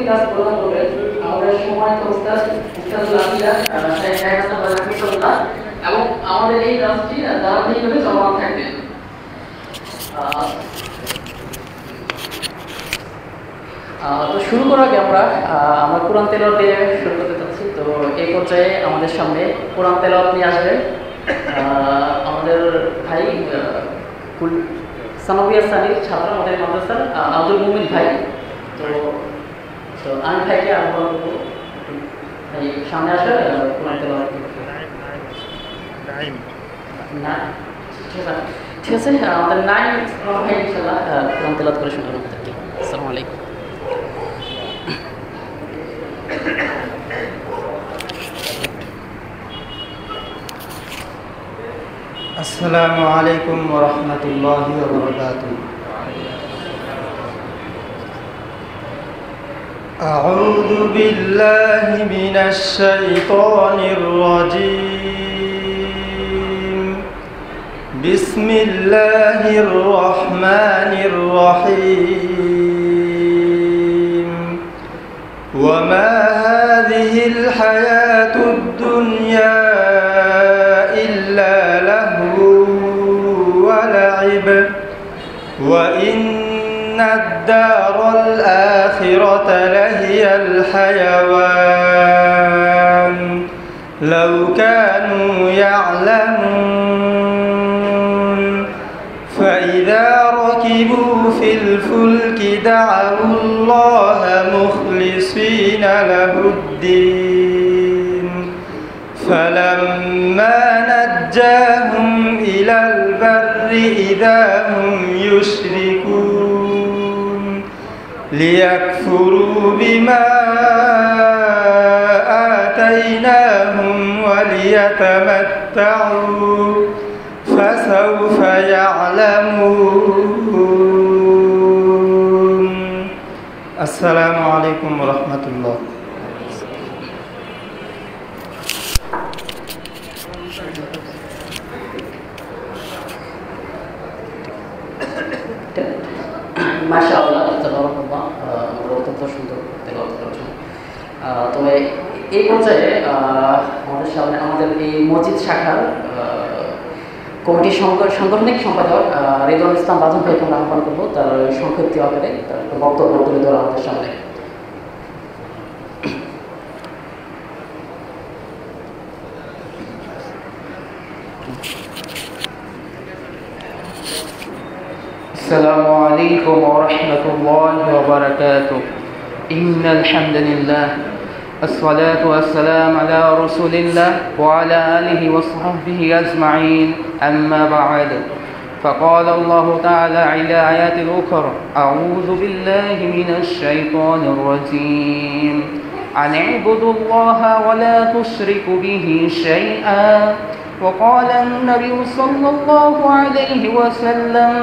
Class প্রদান করবেন আমাদের সম্মানিত উস্তাদ লামিয়া রাহিমাহুল্লাহ এবং আমাদের এই ক্লাসটি ধারাবাহিকভাবে চলমান থাকবে। তো শুরু করার আগে আমরা কোরআন তেলাওয়াত দিয়ে শুরু করতে চাচ্ছি। তো এই পর্যায়ে আমাদের সামনে কোরআন তেলাওয়াত নিয়ে আসবে আমাদের ভাই সানাবিয়া সানির ছাত্র আমাদের মাদ্রাসার আব্দুল মুমিন ভাই। তো আমি ভাইকে আহ্বান করবো ভাই সামনে আসে কোরআন তেলাওয়াত। ঠিক আছে, আমাদের নাইম ভাই ইনশাআল্লাহ কোরআন তেলাওয়াত করে শুনবেন আমাদেরকে। আসসালামু আলাইকুম। আসসালামু আলাইকুম ওয়া রাহমাতুল্লাহি ওয়া বারাকাতুহু। আউযু বিল্লাহি মিনাশ শাইতানির রাজীম। বিসমিল্লাহির রহমানির রহিম। ওয়া মা হাযিহিল হায়াতুদ দুনিয়া وإن الدار الآخرة لهي الحيوان لو كانوا يعلمون فإذا ركبوا في الفلك دعوا الله مخلصين له الدين فلما نجاهم إلى البر إذا هم يشركون ليكفروا بما آتيناهم وليتمتعوا فسوف يعلمون. السلام عليكم ورحمة الله. মাশাআল্লাহ, তাবারাকাল্লাহ, অত্যন্ত সুন্দর তেলাওয়াত করেছেন। তবে এই পর্যায়ে আমাদের সামনে আমাদের এই মসজিদ শাখার কমিটির সাংগঠনিক সম্পাদক রেদওয়ানুল ইসলাম বাজন ভাইকে আমরা আহ্বান করবো তার সংক্ষিপ্ত আকারে তার বক্তব্য তুলে ধরা আমাদের সামনে। السلام عليكم ورحمة الله وبركاته. إن الحمد لله الصلاة والسلام على رسول الله وعلى آله وصحبه أجمعين. أما بعد فقال الله تعالى إلى آيات أخرى أعوذ بالله من الشيطان الرجيم أن اعبدوا الله ولا تشركوا به شيئا وقال النبي صلى الله عليه وسلم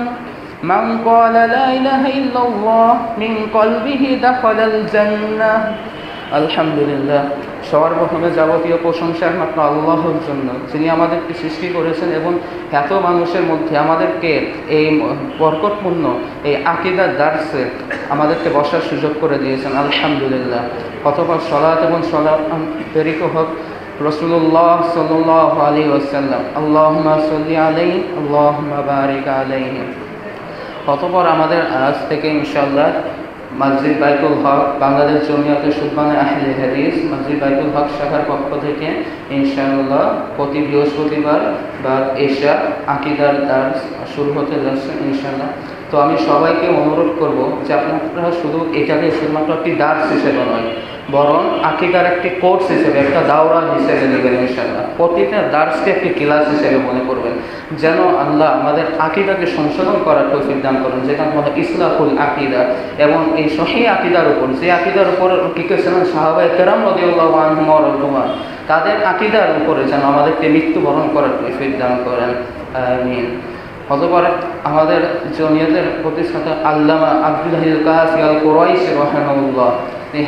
من قال لا إله إلا الله من قلبه دخل الجنة. আলহামদুলিল্লাহ, সর্বপ্রথমে যাবতীয় প্রশংসা একমাত্র আল্লাহর জন্য, যিনি আমাদেরকে সৃষ্টি করেছেন এবং এত মানুষের মধ্যে আমাদেরকে এই বরকতপূর্ণ এই আকীদার দার্সে আমাদেরকে বসার সুযোগ করে দিয়েছেন। আলহামদুলিল্লাহ, অতঃপর সালাত এবং সালাম প্রেরিত হোক রাসূলুল্লাহ সাল্লাল্লাহু আলাইহি ওয়াসাল্লাম। আল্লাহুম্মা সাল্লি আলাইহি আল্লাহুম্মা বারিক আলাইহি। অতঃপর আমাদের আজ থেকে ইনশাআল্লাহ মসজিদ বাইতুল হক বাংলাদেশ জমিয়তে সুবহানে আহলে হাদিস মসজিদ বাইতুল হক শাখার পক্ষ থেকে ইনশাআল্লাহ প্রতি বৃহস্পতিবার বা এশা আকীদার দার্স শুরু হতে যাচ্ছে ইনশাআল্লাহ। তো আমি সবাইকে অনুরোধ করব যে আপনারা শুধু এটাকে শুধুমাত্র একটি দার্স হিসেবে নয়, বরং আকীদার একটি কোর্স হিসেবে, একটা দাওরা হিসেবে নেবেন ইনশাআল্লাহ। প্রতিটা দার্সকে একটি ক্লাস হিসেবে মনে করবেন, যেন আল্লাহ আমাদের আকীদাকে সংশোধন করার তৌফিক দান করেন, যেটা হলো ইসলাহুল আকীদা। এবং এই সহিহ আকীদার উপর, যে আকীদার উপর টিকেছিলেন সাহাবায়ে কেরাম রাদিয়াল্লাহু আনহুম ওয়া রাদওয়ান, তাদের আকীদার উপরে যেন আমাদেরকে মৃত্যুবরণ করার তৌফিক দান করেন, আমিন। অতঃপর আমাদের জমিয়তের প্রতিষ্ঠাতা আল্লামা আব্দুল্লাহিল কাফি আল কুরাইশি রাহিমাহুল্লাহ,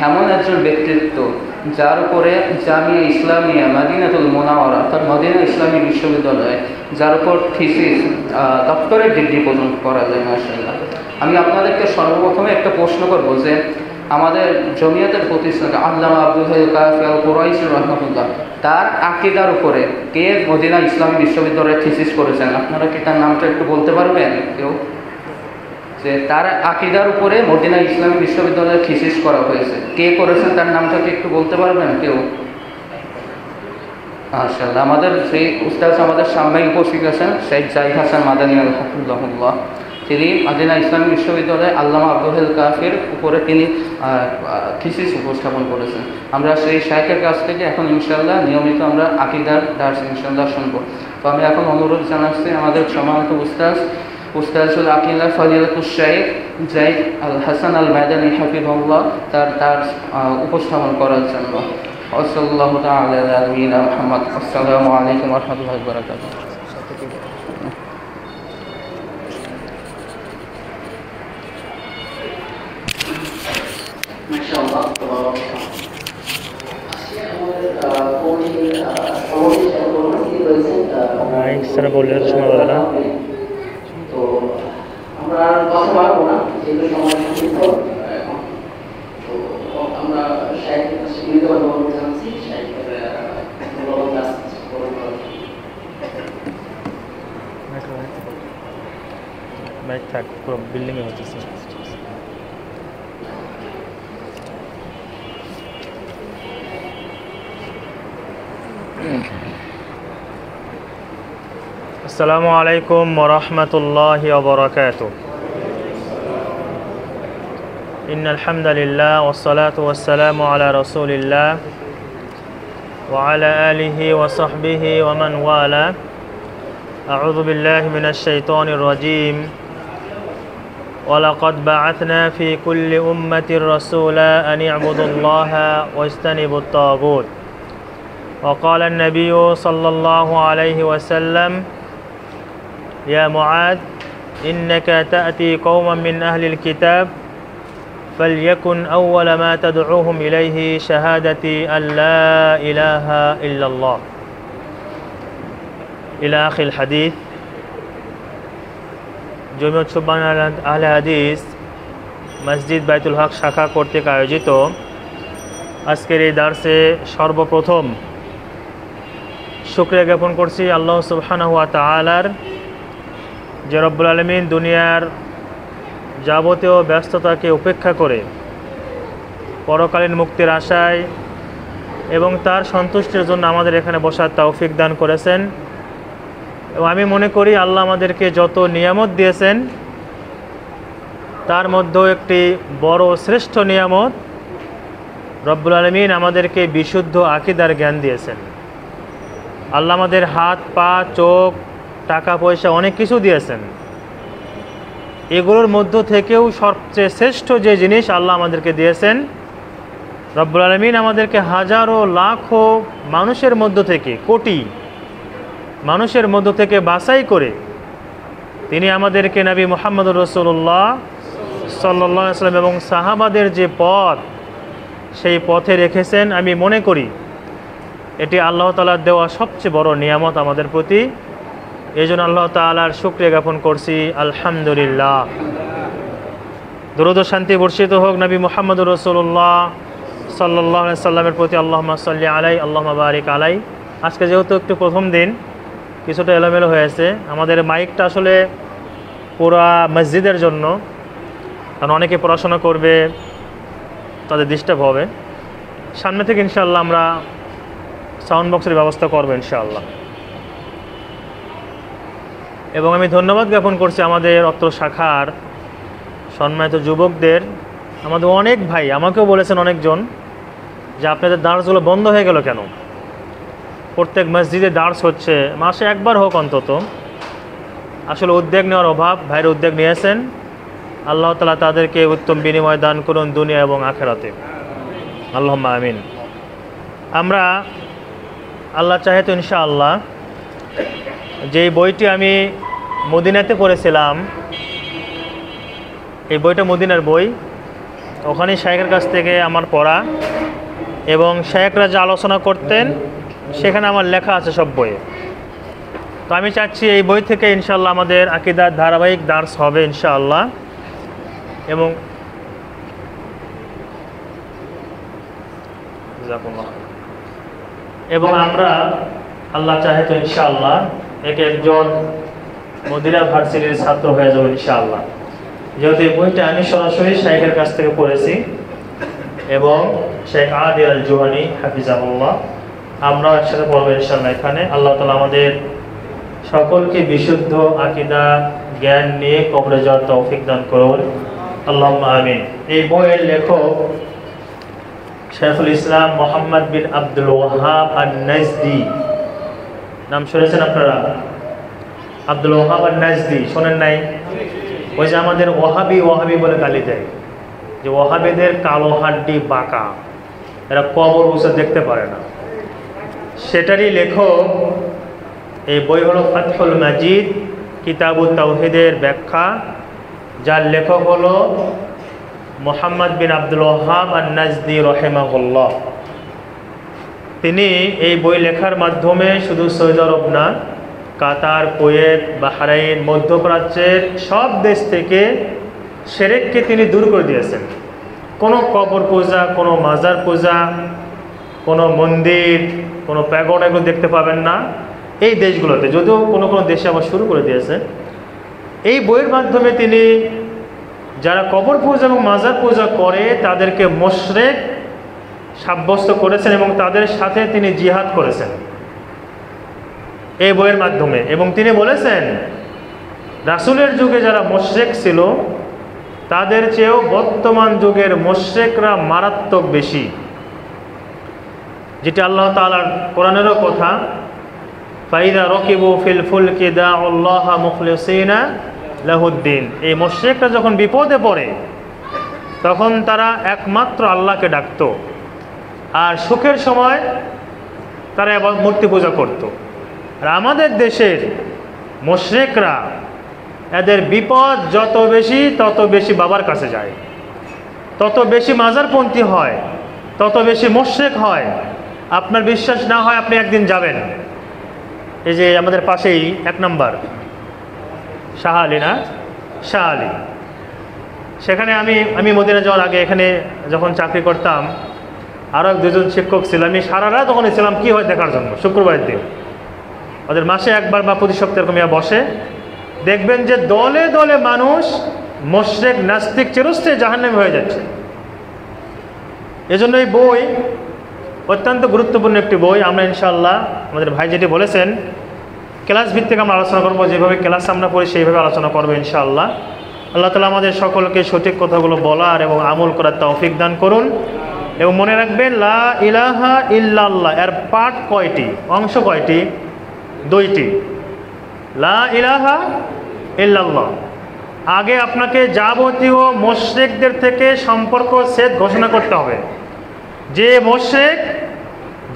এমন একজন ব্যক্তিত্ব যার উপরে জামিয়া ইসলামিয়া মদিনাতুল মুনাওয়ারা অর্থাৎ মদিনা ইসলামী বিশ্ববিদ্যালয়ে যার উপর থিসিস ডক্টরেট ডিগ্রি পর্যন্ত করা যায় মাশাআল্লাহ। আমি আপনাদেরকে সর্বপ্রথমে একটা প্রশ্ন করব যে আমাদের জমিয়তের প্রতিষ্ঠাতা আল্লামা আব্দুল হাই কাফি আল কুরাইশি রহমাতুল্লাহ, তার আকীদার উপরে কে মদিনা ইসলামী বিশ্ববিদ্যালয়ে থিসিস করেছেন? আপনারা কি তার নামটা একটু বলতে পারবেন কেউ? যে তার আকীদার উপরে মদিনা ইসলামী বিশ্ববিদ্যালয়ে থিসিস করা হয়েছে, কে করেছেন তার নামটা কি একটু বলতে পারবেন কেউ? মাশাআল্লাহ, আমাদের সেই উস্তাদ আমাদের সামনে উপস্থিত আছেন শেখ জাহিদ হাসান মাদানী আল হাফিজাহুল্লাহ। তিনি মদিনা ইসলামী বিশ্ববিদ্যালয়ে আল্লামা আব্দুল হাই কাফির উপরে তিনি থিসিস উপস্থাপন করেছেন। আমরা সেই শাইখের কাছ থেকে এখন ইনশাআল্লাহ নিয়মিত আমরা আকীদার দার্স ইনশাআল্লাহ শুনবো। তো আমি এখন অনুরোধ জানাচ্ছি আমাদের সম্মানিত উস্তাজুল আকিলা ফজিলাতুশ শাইখ জাহিদ আল হাসান আল মাদানী হাফিজাহুল্লাহ তার উপস্থাপন করার জন্য। ওয়াসাল্লাহু তাআলা আলা নবিয়িনা মুহাম্মদ। আসসালামু আলাইকুম ওয়া রাহমাতুল্লাহি ওয়া বারাকাতুহু। মাশাআল্লাহ। তো আমরা কথা বলবো না, যেহেতু সময় সংক্ষিপ্ত এখন। তো আমরা শাইখের কাছে বিনীতভাবে অনুরোধ জানাচ্ছি শাইখের মূল্যবান কাজ গ্রহণ করার জন্য। মাইক থাক, পুরো বিল্ডিংয়ে হচ্ছে। আসসালামু আলাইকুম ওয়া রাহমাতুল্লাহি ওয়া বারাকাতুহু। ইন্নাল হামদালিল্লাহ ওয়াস সালাতু ওয়াস সালামু আলা রাসূলিল্লাহ ওয়া আলা আলিহি ওয়া সাহবিহি ওয়া মান ওয়ালা। আউযু বিল্লাহি মিনাশ শাইতানির রাজীম। ওয়ালাকাদ বা'আথনা ফি কুল্লি উম্মাতির রাসূলা আন ই'বুদুল্লাহা ওয়াজতানিবুত তাগুত। وقال النبي صلى الله عليه وسلم يا معاذ إنك تأتي قوما من أهل الكتاب فليكن أول ما تدعوهم إليه شهادة أن لا إله إلا الله إلى آخر الحديث। জমিয়ত সুবহান আহলে হাদিস মসজিদ বাইতুল হক শাখা কর্তৃক আয়োজিত আজকের এই দার্সে সর্বপ্রথম শুকরিয়া জ্ঞাপন করছি আল্লাহ সুবহানাহু ওয়া তাআলার, যে রব্বুল আলামিন দুনিয়ার যাবতীয় ব্যস্ততাকে উপেক্ষা করে পরকালীন মুক্তির আশায় এবং তার সন্তুষ্টির জন্য আমাদের এখানে বসার তৌফিক দান করেছেন। এবং আমি মনে করি আল্লাহ আমাদেরকে যত নিয়ামত দিয়েছেন তার মধ্যেও একটি বড় শ্রেষ্ঠ নিয়ামত রব্বুল আলামিন আমাদেরকে বিশুদ্ধ আকীদার জ্ঞান দিয়েছেন। আল্লাহ আমাদের হাত, পা, চোখ, টাকা পয়সা অনেক কিছু দিয়েছেন। এগুলোর মধ্য থেকেও সবচেয়ে শ্রেষ্ঠ যে জিনিস আল্লাহ আমাদেরকে দিয়েছেন, রব্বুল আলামিন আমাদেরকে হাজারো লাখো মানুষের মধ্য থেকে, কোটি মানুষের মধ্য থেকে বাছাই করে তিনি আমাদেরকে নবী মুহাম্মদুর রাসূলুল্লাহ সাল্লাল্লাহু আলাইহি ওয়াসাল্লাম এবং সাহাবাদের যে পথ, সেই পথে রেখেছেন। আমি মনে করি এটি আল্লাহ তাআলার দেওয়া সবচেয়ে বড় নিয়ামত আমাদের প্রতি। এই জন্য আল্লাহ তাআলার শুকরিয়া জ্ঞাপন করছি, আলহামদুলিল্লাহ। দরুদ ও শান্তি বর্ষিত হোক নবী মুহাম্মদুর রাসূলুল্লাহ সাল্লাল্লাহু আলাইহি সাল্লামের প্রতি। আল্লাহুম্মা সাল্লি আলাইহি আল্লাহুম্মা বারিক আলাইহি। আজকে যেহেতু একটু প্রথম দিন, কিছুটা এলোমেলো হয়েছে। আমাদের মাইকটা আসলে পুরা মসজিদের জন্য, কারণ অনেকে পড়াশোনা করবে, তাদের ডিস্টার্ব হবে। সামনে থেকে ইনশাআল্লাহ আমরা সাউন্ড বক্সের ব্যবস্থা করবো ইনশাআল্লাহ। এবং আমি ধন্যবাদ জ্ঞাপন করছি আমাদের অত্র শাখার সম্মানিত যুবকদের। আমাদের অনেক ভাই আমাকেও বলেছেন অনেকজন যে আপনাদের দার্সগুলো বন্ধ হয়ে গেল কেন? প্রত্যেক মসজিদে দার্স হচ্ছে, মাসে একবার হোক অন্তত। আসলে উদ্যোগ নেওয়ার অভাব, ভাইয়ের উদ্যোগ নিয়েছেন। আল্লাহ তাআলা তাদেরকে উত্তম বিনিময় দান করুন দুনিয়া এবং আখিরাতে, আল্লাহুম্মা আমিন। আমরা আল্লাহ চাহে তো ইনশাআল্লাহ যেই বইটি আমি মদিনাতে পড়েছিলাম, এই বইটা মদিনার বই, ওখানে শাইখের কাছ থেকে আমার পড়া, এবং শাইখরা যে আলোচনা করতেন সেখানে আমার লেখা আছে সব বইয়ে। তো আমি চাচ্ছি এই বই থেকে ইনশাআল্লাহ আমাদের আকীদার ধারাবাহিক দার্স হবে ইনশাআল্লাহ। এবং জাযাকুমুল্লাহ। এবং আমরা আল্লাহ চাহে তো ইনশাআল্লাহ এক একজন মদিনা ভার্সিটির ছাত্র হয়ে যাবো ইনশাআল্লাহ, যেহেতু এই বইটা আমি সরাসরি শাইখের কাছ থেকে পড়েছি এবং শেখ আদিল আল জুহানি হাফিজাহুল্লাহ, আমরাও একসাথে পড়বো ইনশাআল্লাহ এখানে। আল্লাহ তাআলা আমাদের সকলকে বিশুদ্ধ আকীদা জ্ঞান নিয়ে কবরে যাওয়ার তৌফিক দান করুন, আল্লাহুম্মা আমিন। এই বইয়ের লেখক শাইখুল ইসলাম মুহাম্মদ বিন আব্দুল ওয়াহাব আন-নাজদি, নাম শুনেছেন আপনারা? আব্দুল ওয়াহাব আন-নাজদি শোনেন নাই? ওই যে আমাদের ওয়াহাবি ওয়াহাবি বলে গালি দেয়, যে ওয়াহাবিদের কালো হাড্ডি বাঁকা, এরা কবর উঁচু দেখতে পারে না, সেটারই লেখক। এই বই হলো ফাতহুল মাজিদ কিতাবুত তাওহীদের ব্যাখ্যা, যার লেখক হলো মুহাম্মদ বিন আব্দুল ওয়াহাব আন-নাজদি রাহিমাহুল্লাহ। তিনি এই বই লেখার মাধ্যমে শুধু সৌদি আরব না, কাতার, কুয়েত, বাহরাইন, মধ্যপ্রাচ্যের সব দেশ থেকে শিরককে তিনি দূর করে দিয়েছেন। কোনো কবর পূজা, কোনো মাজার পূজা, কোনো মন্দির, কোনো প্যাগোডা এগুলো দেখতে পাবেন না এই দেশগুলোতে, যদিও কোনো কোনো দেশে আবার শুরু করে দিয়েছে। এই বইয়ের মাধ্যমে তিনি যারা কবর পূজা এবং মাজার পূজা করে তাদেরকে মুশরিক সাব্যস্ত করেছেন এবং তাদের সাথে তিনি জিহাদ করেছেন এই বইয়ের মাধ্যমে। এবং তিনি বলেছেন রাসূলের যুগে যারা মুশরিক ছিল তাদের চেয়েও বর্তমান যুগের মুশরিকরা মারাত্মক বেশি, যেটা আল্লাহ তাআলার কোরআনেরও কথা, ফাইদা রকিবু ফিল ফুলকি দাউল্লাহ মুখলিসিনা লাহুদ্দিন। এই মুশরিকরা যখন বিপদে পড়ে তখন তারা একমাত্র আল্লাহকে ডাকতো, আর সুখের সময় তারা এবার মূর্তি পূজা করত। আর আমাদের দেশের মুশরিকরা এদের বিপদ যত বেশি তত বেশি বাবার কাছে যায়, তত বেশি মাজারপন্থী হয়, তত বেশি মুশরিক হয়। আপনার বিশ্বাস না হয় আপনি একদিন যাবেন, এই যে আমাদের পাশেই 1 নম্বর শাহ আলী, না শাহ আলী, সেখানে আমি মদিনা যাওয়ার আগে এখানে যখন চাকরি করতাম আরও 2জন শিক্ষক ছিল, আমি সারা রাত ওখানে ছিলাম কী হয় দেখার জন্য। শুক্রবারের দিন ওদের মাসে একবার বা প্রতি সপ্তাহে এরকম বসে, দেখবেন যে দলে দলে মানুষ মুশরিক নাস্তিক চিরস্থায়ী জাহান্নামী হয়ে যাচ্ছে। এজন্য এই বই অত্যন্ত গুরুত্বপূর্ণ একটি বই। আমরা ইনশাআল্লাহ আমাদের ভাই যেটি বলেছেন ক্লাস ভিত্তিক আমরা আলোচনা করবো, যেভাবে ক্লাস আমরা পড়ি সেইভাবে আলোচনা করবো ইনশাআল্লাহ। আল্লাহ তাআলা আমাদের সকলকে সঠিক কথাগুলো বলার এবং আমল করার তৌফিক দান করুন। এবং মনে রাখবেন লা ইলাহা ইল্লাল্লাহ এর পার্ট কয়টি, অংশ কয়টি? 2টি। লা ইলাহা ইল্লাল্লাহ, আগে আপনাকে যাবতীয় মুশরিকদের থেকে সম্পর্ক ছেদ ঘোষণা করতে হবে। যে মুশরিক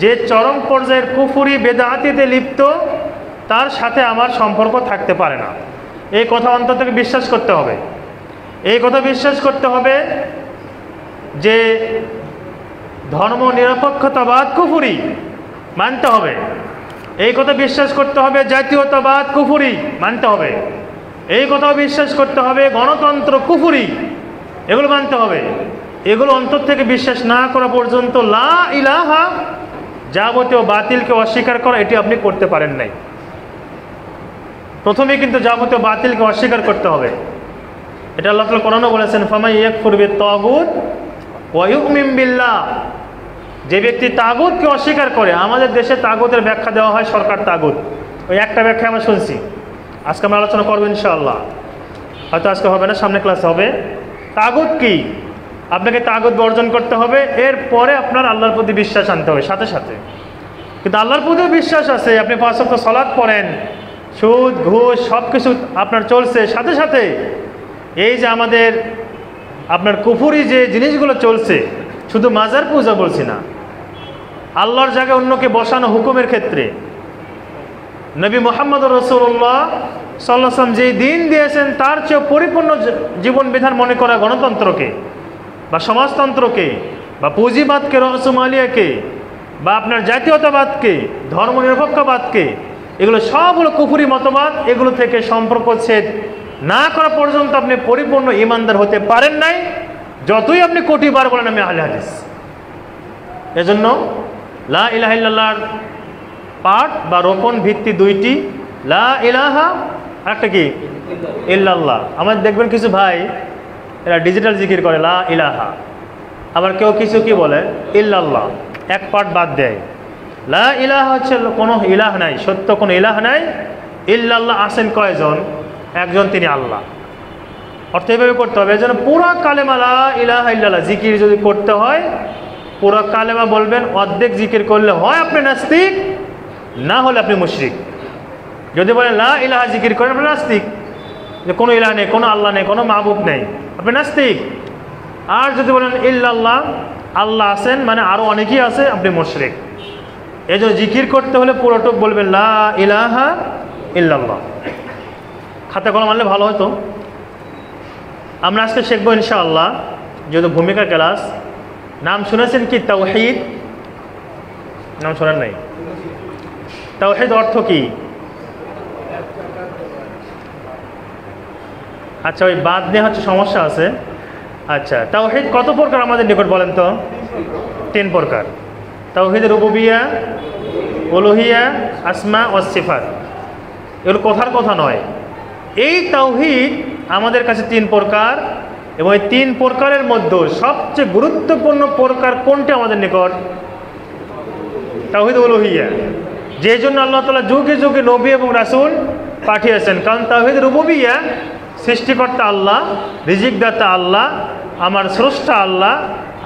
যে চরম পর্যায়ের কুফরি বেদাতিতে লিপ্ত তার সাথে আমার সম্পর্ক থাকতে পারে না, এই কথা অন্তত বিশ্বাস করতে হবে। এই কথা বিশ্বাস করতে হবে যে ধর্ম নিরপেক্ষতাবাদ কুফরি মানতে হবে। এই কথা বিশ্বাস করতে হবে জাতীয়তাবাদ কুফরি মানতে হবে। এই কথাও বিশ্বাস করতে হবে গণতন্ত্র কুফরি, এগুলো মানতে হবে। এগুলো অন্তর থেকে বিশ্বাস না করা পর্যন্ত লা ইলাহা যাবতীয় বাতিলকে অস্বীকার করা এটি আপনি করতে পারেন নাই। প্রথমে কিন্তু যাবতীয় বাতিলকে অস্বীকার করতে হবে। এটা আল্লাহ তাআলা কোরআনে বলেছেন ফামাই ইয়াকফুর বিত-তাগুত ওয়া ইউমিন বিল্লাহ, যে ব্যক্তি তাগুতকে অস্বীকার করে। আমাদের দেশে তাগুতের ব্যাখ্যা দেওয়া হয় সরকার তাগুত, ওই একটা ব্যাখ্যা আমরা শুনছি, আজকে আমরা আলোচনা করবো ইনশাআল্লাহ। হয়তো আজকে হবে না, সামনে ক্লাসে হবে। তাগুত কি? আপনাকে তাগুত বর্জন করতে হবে, এরপরে আপনার আল্লাহর প্রতি বিশ্বাস আনতে হবে সাথে সাথে। কিন্তু আল্লাহর প্রতিও বিশ্বাস আছে, আপনি 5 ওয়াক্ত সালাত পড়েন, সুদ ঘুষ সব কিছু আপনার চলছে, সাথে সাথে এই যে আমাদের আপনার কুফরি যে জিনিসগুলো চলছে, শুধু মাজার পূজা বলছি না, আল্লাহর জায়গায় অন্যকে বসানো হুকুমের ক্ষেত্রে নবী মুহাম্মদ রাসূলুল্লাহ সাল্লাল্লাহু আলাইহি ওয়াসাল্লাম যে দিন দিয়েছেন তার চেয়ে পরিপূর্ণ জীবন বিধান মনে করা গণতন্ত্রকে বা সমাজতন্ত্রকে বা পুঁজিবাদকে, রসমালিয়াকে বা আপনার জাতীয়তাবাদকে, ধর্মনিরপেক্ষবাদকে, এগুলো সব হলো কুফরি মতবাদ। এগুলো থেকে সম্পর্ক ছেদ না করা পর্যন্ত আপনি পরিপূর্ণ ঈমানদার হতে পারেন নাই, যতই আপনি কোটিবার বলেন আমি আহলে হাদিস। এজন্য লা ইলাহা ইল্লাল্লাহর পাঠ বা রোপণ ভিত্তি দুইটি, লা ইলাহা আর একটা কি ইল্লাল্লাহ। আমার দেখবেন কিছু ভাই এরা ডিজিটাল জিকির করে লা ইলাহা, আবার কেউ কিছু কি বলে ইল্লাল্লাহ, এক পাঠ বাদ দেয়। লা ইলাহা হচ্ছে কোনো ইলাহ নাই, সত্য কোনো ইলাহ নাই। ইল্লাল্লাহ আছেন কয়জন? একজন, তিনি আল্লাহ। অর্থ এইভাবে করতে হবে। এজন্য পুরো কালেমা লা ইলাহা ইল্লাল্লাহ জিকির যদি করতে হয়, পুরো কালেমা বলবেন। অর্ধেক জিকির করলে হয় আপনি নাস্তিক, না হলে আপনি মুশরিক। যদি বলেন লা ইলাহা জিকির করেন, আপনি নাস্তিক, যে কোনো ইলাহ নেই, কোনো আল্লাহ নেই, কোনো মাহবুব নেই, আপনি নাস্তিক। আর যদি বলেন ইল্লাল্লাহ, আল্লাহ আছেন মানে আরও অনেকেই আছে, আপনি মুশরিক। এই জন্য জিকির করতে হলে পুরোটুক বলবেন লা ইলাহা ইল্লাল্লাহ। খাতা কলম আনলে ভালো হতো। আমরা আজকে শিখবো ইনশাআল্লাহ, যেহেতু ভূমিকা ক্লাস। নাম শুনেছেন কি তাওহীদ? নাম শোনেন নাই? তাওহীদ অর্থ কি? আচ্ছা, ওই বাদ নিয়ে হচ্ছে সমস্যা আছে। আচ্ছা, তাওহীদ কত প্রকার আমাদের নিকট বলেন তো? 3 প্রকার। তাওহীদ রুবুবিয়্যা, উলুহিয়্যা, আসমা ও সিফাত। এগুলো কথার কথা নয়। এই তাওহীদ আমাদের কাছে 3 প্রকার, এবং এই 3 প্রকারের মধ্যে সবচেয়ে গুরুত্বপূর্ণ প্রকার কোনটি আমাদের নিকট? তাওহীদ উলুহিয়্যা। যে জন্য আল্লাহ তাআলা যুগে যুগে নবী এবং রাসূল পাঠিয়েছেন। কারণ তাওহীদ রুবুবিয়্যা, সৃষ্টিকর্তা আল্লাহ, রিজিকদাতা আল্লাহ, আমার স্রষ্টা আল্লাহ,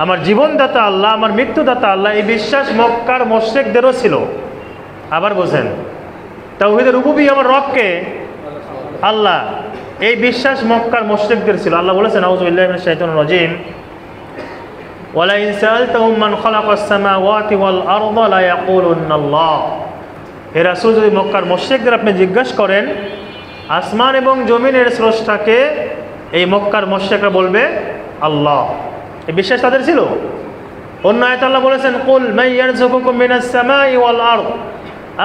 আমার জীবনদাতা আল্লাহ, আমার মৃত্যুদাতা আল্লাহ, এই বিশ্বাস মক্কার মুশরিকদেরও ছিল। আবার বোঝেন, তাওহীদ রুবুবিয়্যা, আমার রবকে আল্লাহ, এই বিশ্বাস মক্কার মুশরিকদের ছিল। আল্লাহ বলেছেন আউযু বিল্লাহি মিনাশ শাইতানির রাজিম, ওয়ালা ইন সাআলতাহুম মান খালাকাস সামাওয়াতি ওয়াল আরদা লা ইয়াকুলুন্নাল্লাহ। হে রাসূল, যদি মক্কার মুশরিকদের আপনি জিজ্ঞাসা করেন আসমান এবং জমিনের স্রষ্টাকে, এই মক্কার মুশরিকরা বলবে আল্লাহ। এই বিশ্বাস তাদের ছিল। অন্য আয়াতে আল্লাহ বলেছেন কুল মান ইয়ারযুকুকুম মিনাস সামাই ওয়াল আরদ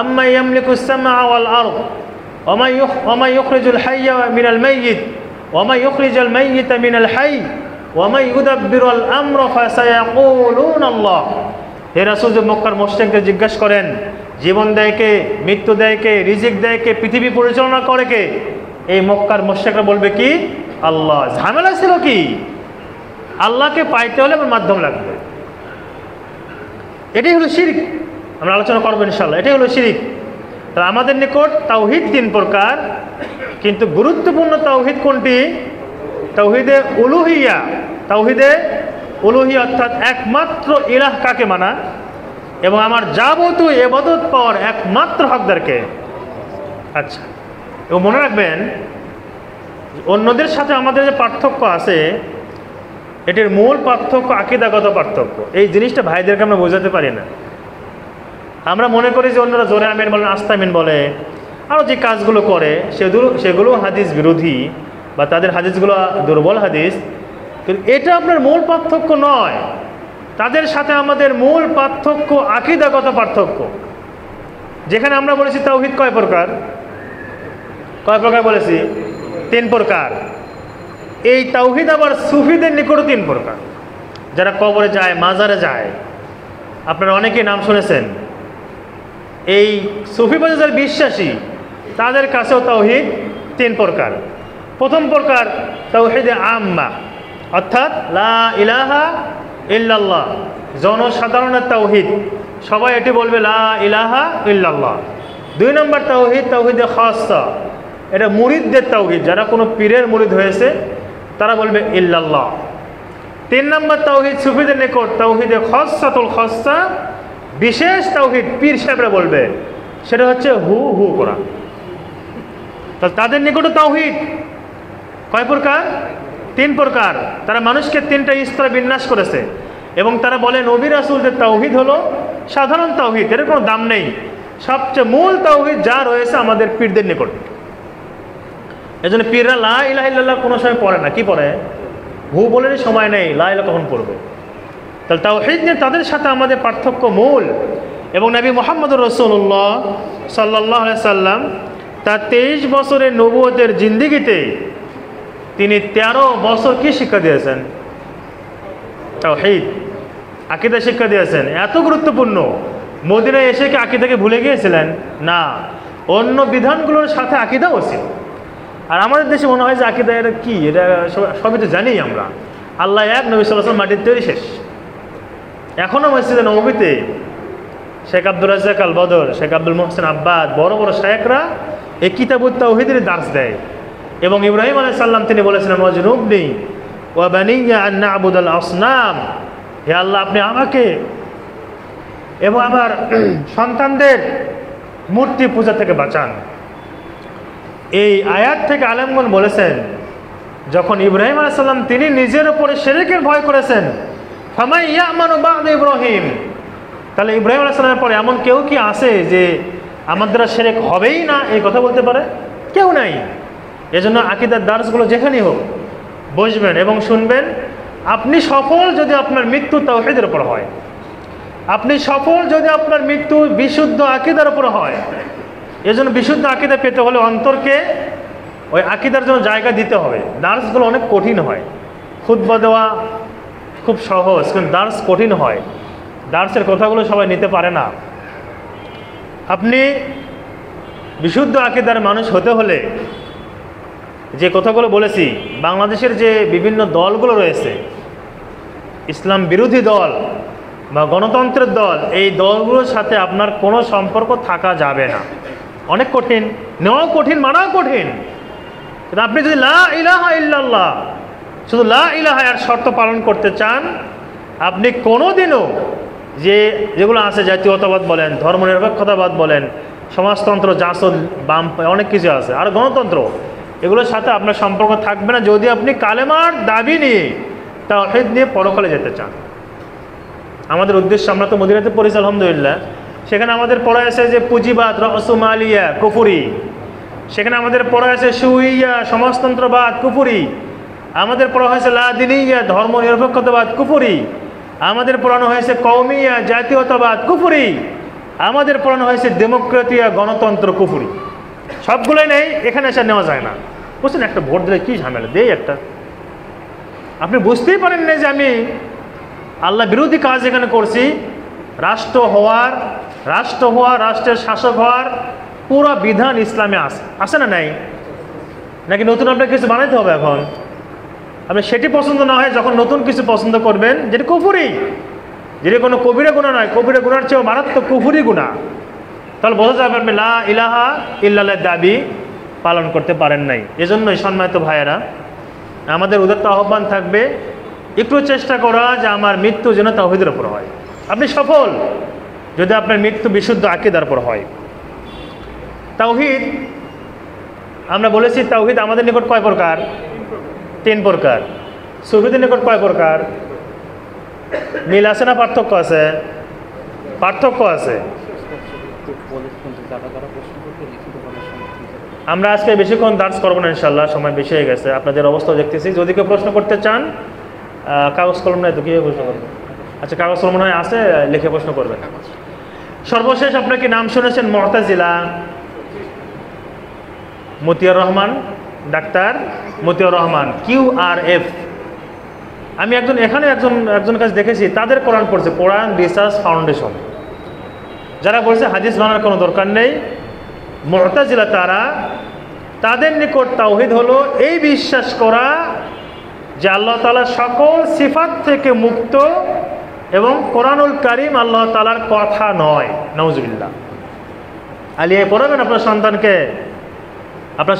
আম্মান ইয়ামলিকুস সামা ওয়াল আরদ ওয়া মান ইউখরিজুল হাইয়্যা মিনাল মাইয়িত ওয়া মান ইউখরিজুল মাইয়িতা মিনাল হাইয়্য ওয়া মান ইউদাব্বিরুল আমরা ফাসায়াকুলুনা আল্লাহ। হে রাসূল, যে মক্কার মুশরিকদের জিজ্ঞাসা করেন জীবন দেয় কে, মৃত্যু দেয় কে, রিজিক দেয় কে, পৃথিবী পরিচালনা করে কে, এই মক্কার মুশরিকরা বলবে কি আল্লাহ। ঝামেলা ছিল কি? আল্লাহকে পাইতে হলে আমার মাধ্যম লাগবে। এটাই হলো শিরক। আমরা আলোচনা করবো ইনশাআল্লাহ। এটাই হলো শিরক। তা আমাদের নিকট তাওহীদ 3 প্রকার, কিন্তু গুরুত্বপূর্ণ তাওহীদ কোনটি? তাওহীদে উলুহিয়্যা। তাওহীদে উলুহিয়্যা অর্থাৎ একমাত্র ইলাহ কাকে মানা, এবং আমার যাবতীয় ইবাদত পাওয়ার একমাত্র হকদারকে। আচ্ছা, এবং মনে রাখবেন অন্যদের সাথে আমাদের যে পার্থক্য আছে, এটির মূল পার্থক্য আকীদাগত পার্থক্য। এই জিনিসটা ভাইদেরকে আমরা বোঝাতে পারি না। আমরা মনে করি যে অন্যরা জোরে আমিন বলেন, আস্তামিন বলে, আরও যে কাজগুলো করে সেগুলো হাদিস বিরোধী, বা তাদের হাদিসগুলো দুর্বল হাদিস। কিন্তু এটা আপনার মূল পার্থক্য নয়। তাদের সাথে আমাদের মূল পার্থক্য আকীদাগত পার্থক্য। যেখানে আমরা বলেছি তাওহীদ কয় প্রকার? কয় প্রকার বলেছি? 3 প্রকার। এই তাওহীদ আবার সুফিদের নিকটও 3 প্রকার। যারা কবরে যায়, মাজারে যায়, আপনারা অনেকেই নাম শুনেছেন। এই সুফি বাজার বিশ্বাসী, তাদের কাছেও তাওহীদ 3 প্রকার। প্রথম প্রকার তাওহীদে আম্মা, অর্থাৎ লা ইলাহা ইল্লাল্লাহ, জনসাধারণের তাওহীদ, সবাই এটি বলবে লা ইলাহা ইল্লাল্লাহ। 2 নম্বর তাওহীদ তাওহীদে খাসা, এটা মুরিদদের তাওহীদ, যারা কোনো পীরের মুরিদ হয়েছে তারা বলবে ইল্লাল্লাহ। 3 নম্বর তাওহীদ সুফিদের নিকট তাওহীদে খাসাতুল খাসা, বিশেষ তাওহীদ পীর সাহেবরা বলবে, সেটা হচ্ছে হু হু করা। তাহলে তাদের নিকট তাওহীদ কয় প্রকার? 3 প্রকার। তারা মানুষকে 3টা স্তরে বিন্যাস করেছে, এবং তারা বলে নবী রাসূলদের তাওহীদ হলো সাধারণ তাওহীদ, এর কোনো দাম নেই। সবচেয়ে মূল তাওহীদ যা রয়েছে আমাদের পীরদের নিকট। এজন্য পীররা লা ইলাহা ইল্লাল্লাহ কোনো সময় পড়ে না। কি পড়ে? হু বলে সময় নেই, লা ইলাহা কখন পড়বে। তাহলে তাওহীদ নিয়ে তাদের সাথে আমাদের পার্থক্য মূল। এবং নবী মুহাম্মদুর রাসূলুল্লাহ সাল্লাল্লাহু আলাইহি সাল্লাম তার 23 বছরের নবুয়তের জিন্দেগিতে তিনি 13 বছর কি শিক্ষা দিয়েছেন? তাওহীদ। আকিদা শিক্ষা দিয়েছেন, এত গুরুত্বপূর্ণ। মদিনায় এসে কি আকিদাকে ভুলে গিয়েছিলেন? না, অন্য বিধানগুলোর সাথে আকিদাও ছিল। আর আমাদের দেশে মনে হয় যে আকিদা এটা কি, এটা সবই তো জানি আমরা, আল্লাহ এক, নবী সাল্লাল্লাহু আলাইহি ওয়াসাল্লাম মাটির তৈরি, শেষ। এখনও মসজিদে নববীতে শেখ আব্দুর রাজ্জাক আল বদর, শেখ আব্দুল মোহসেন আব্বাদ, বড় বড় শায়েখরা এই কিতাবুত তাওহীদের দার্স দেয়। এবং ইব্রাহিম আলাইহিস সালাম তিনি বলেছিলেন, ওয়াজনুবনি ওয়া বানিয়া আন না'বুদাল আসনাম, হে আল্লাহ আপনি আমাকে এবং আমার সন্তানদের মূর্তি পূজা থেকে বাঁচান। এই আয়াত থেকে আলেমগণ বলেছেন, যখন ইব্রাহিম আলাইহিস সালাম তিনি নিজের উপরে শিরকের ভয় করেছেন, ফামাই ইয়ামানু বা'দা ইব্রাহিম, তাহলে ইব্রাহিম আলাইহিস সালামের পরে এমন কেউ কি আছে যে আমার দ্বারা শিরক হবেই না এই কথা বলতে পারে? কেউ নাই। এজন্য আকীদার দার্সগুলো যেখানেই হোক বসবেন এবং শুনবেন। আপনি সফল যদি আপনার মৃত্যু তাওহীদের উপর হয়, আপনি সফল যদি আপনার মৃত্যু বিশুদ্ধ আকীদার উপর হয়। এজন্য বিশুদ্ধ আকীদা পেতে হলে অন্তরকে ওই আকীদার জন্য জায়গা দিতে হবে। দার্সগুলো অনেক কঠিন হয়, খুতবা দেওয়া খুব সহজ, কিন্তু দার্স কঠিন হয়। দার্সের কথাগুলো সবাই নিতে পারে না। আপনি বিশুদ্ধ আকীদার মানুষ হতে হলে যে কথাগুলো বলেছি, বাংলাদেশের যে বিভিন্ন দলগুলো রয়েছে, ইসলাম বিরোধী দল বা গণতন্ত্রের দল, এই দলগুলোর সাথে আপনার কোনো সম্পর্ক থাকা যাবে না। অনেক কঠিন, নেওয়াও কঠিন, মানাও কঠিন। কিন্তু আপনি যদি লা ইলাহা ইল্লাল্লাহ, শুধু লা ইলাহা এর শর্ত পালন করতে চান, আপনি কোনোদিনও যেগুলো আছে, জাতীয়তাবাদ বলেন, ধর্মনিরপেক্ষতাবাদ বলেন, সমাজতন্ত্র, জাসদ, বাম, অনেক কিছু আছে, আর গণতন্ত্র, এগুলোর সাথে আপনার সম্পর্ক থাকবে না যদি আপনি কালেমার দাবি নিয়ে, তাওহীদ নিয়ে পরকালে যেতে চান। আমাদের উদ্দেশ্য, আমরা তো মদিনাতে পড়েছি আলহামদুলিল্লাহ, সেখানে আমাদের পড়া আছে যে পুঁজিবাদ, রসুমালিয়া, কুফুরি। সেখানে আমাদের পড়া আছে শুইয়া, সমাজতন্ত্রবাদ, কুফুরি। আমাদের পড়া হয়েছে লাদিনিয়া, ধর্ম নিরপেক্ষতাবাদ, কুফুরি। আমাদের পড়ানো হয়েছে কওমিয়া, জাতীয়তাবাদ, কুফুরি। আমাদের পড়ানো হয়েছে ডেমোক্রেটিয়া, গণতন্ত্র, কুফুরি। সবগুলোই নেই, এখানে এসে নেওয়া যায় না। বুঝছেন, একটা ভোট দিলে কী ঝামেলা, দেই একটা। আপনি বুঝতেই পারেন না যে আমি আল্লাহ বিরোধী কাজ এখানে করছি। রাষ্ট্র হওয়ার, রাষ্ট্রের শাসক হওয়ার পুরো বিধান ইসলামে আছে না নাই? নাকি নতুন আপনাকে কিছু বানাইতে হবে এখন? আপনি সেটি পছন্দ না হয় যখন নতুন কিছু পছন্দ করবেন যেটি কুফুরি, যেটি কোনো কবিরা গুনাহ নয়, কবিরা গুনার চেয়েও মারাত্মক কুফুরি গুনাহ, তাহলে বোঝা যাবে আপনি লা ইলাহা ইল্লাল্লাহ দাবি পালন করতে পারেন নাই। এজন্যই সম্মানিত ভাইয়েরা, আমাদের উদাত্ত আহ্বান থাকবে একটু চেষ্টা করা যে আমার মৃত্যু যেন তাওহীদের উপর হয়। আপনি সফল যদি আপনার মৃত্যু বিশুদ্ধ আকীদার উপর হয়। তাওহীদ আমরা বলেছি, তাওহীদ আমাদের নিকট কয় প্রকার? 3 প্রকার। সুফিদের নিকট কয় প্রকার? মিল আছে না পার্থক্য আছে? পার্থক্য আছে। আমরা আজকে বেশিক্ষণ দার্স করবো না ইনশাল্লাহ, সময় বেশি হয়ে গেছে। আপনাদের অবস্থা দেখতেছি, যদি কেউ প্রশ্ন করতে চান, কাগজ কলম নাই তো কীভাবে প্রশ্ন করবেন? আচ্ছা, কাগজ কলম নয় আছে, লিখে প্রশ্ন করবেন। সর্বশেষ আপনার কি নাম শুনেছেন? মুতাজিলা, মতিয়ার রহমান, ডাক্তার মতিয়ার রহমান, QRF। আমি এখানে একজন কাছে দেখেছি, তাদের কোরআন পড়ছে, কোরআন রিসার্চ ফাউন্ডেশন, যারা বলছে হাদিস মানার কোনো দরকার নেই। মুতাজিলা তাদের নিকট তাওহীদ হলো এই বিশ্বাস করা যে আল্লাহ তাআলা সকল সিফাত থেকে মুক্ত এবং কোরআনুল কারীম আল্লাহ তাআলার কথা নয়। নাউজুবিল্লাহ। আলিয়ায় পড়াবেন আপনার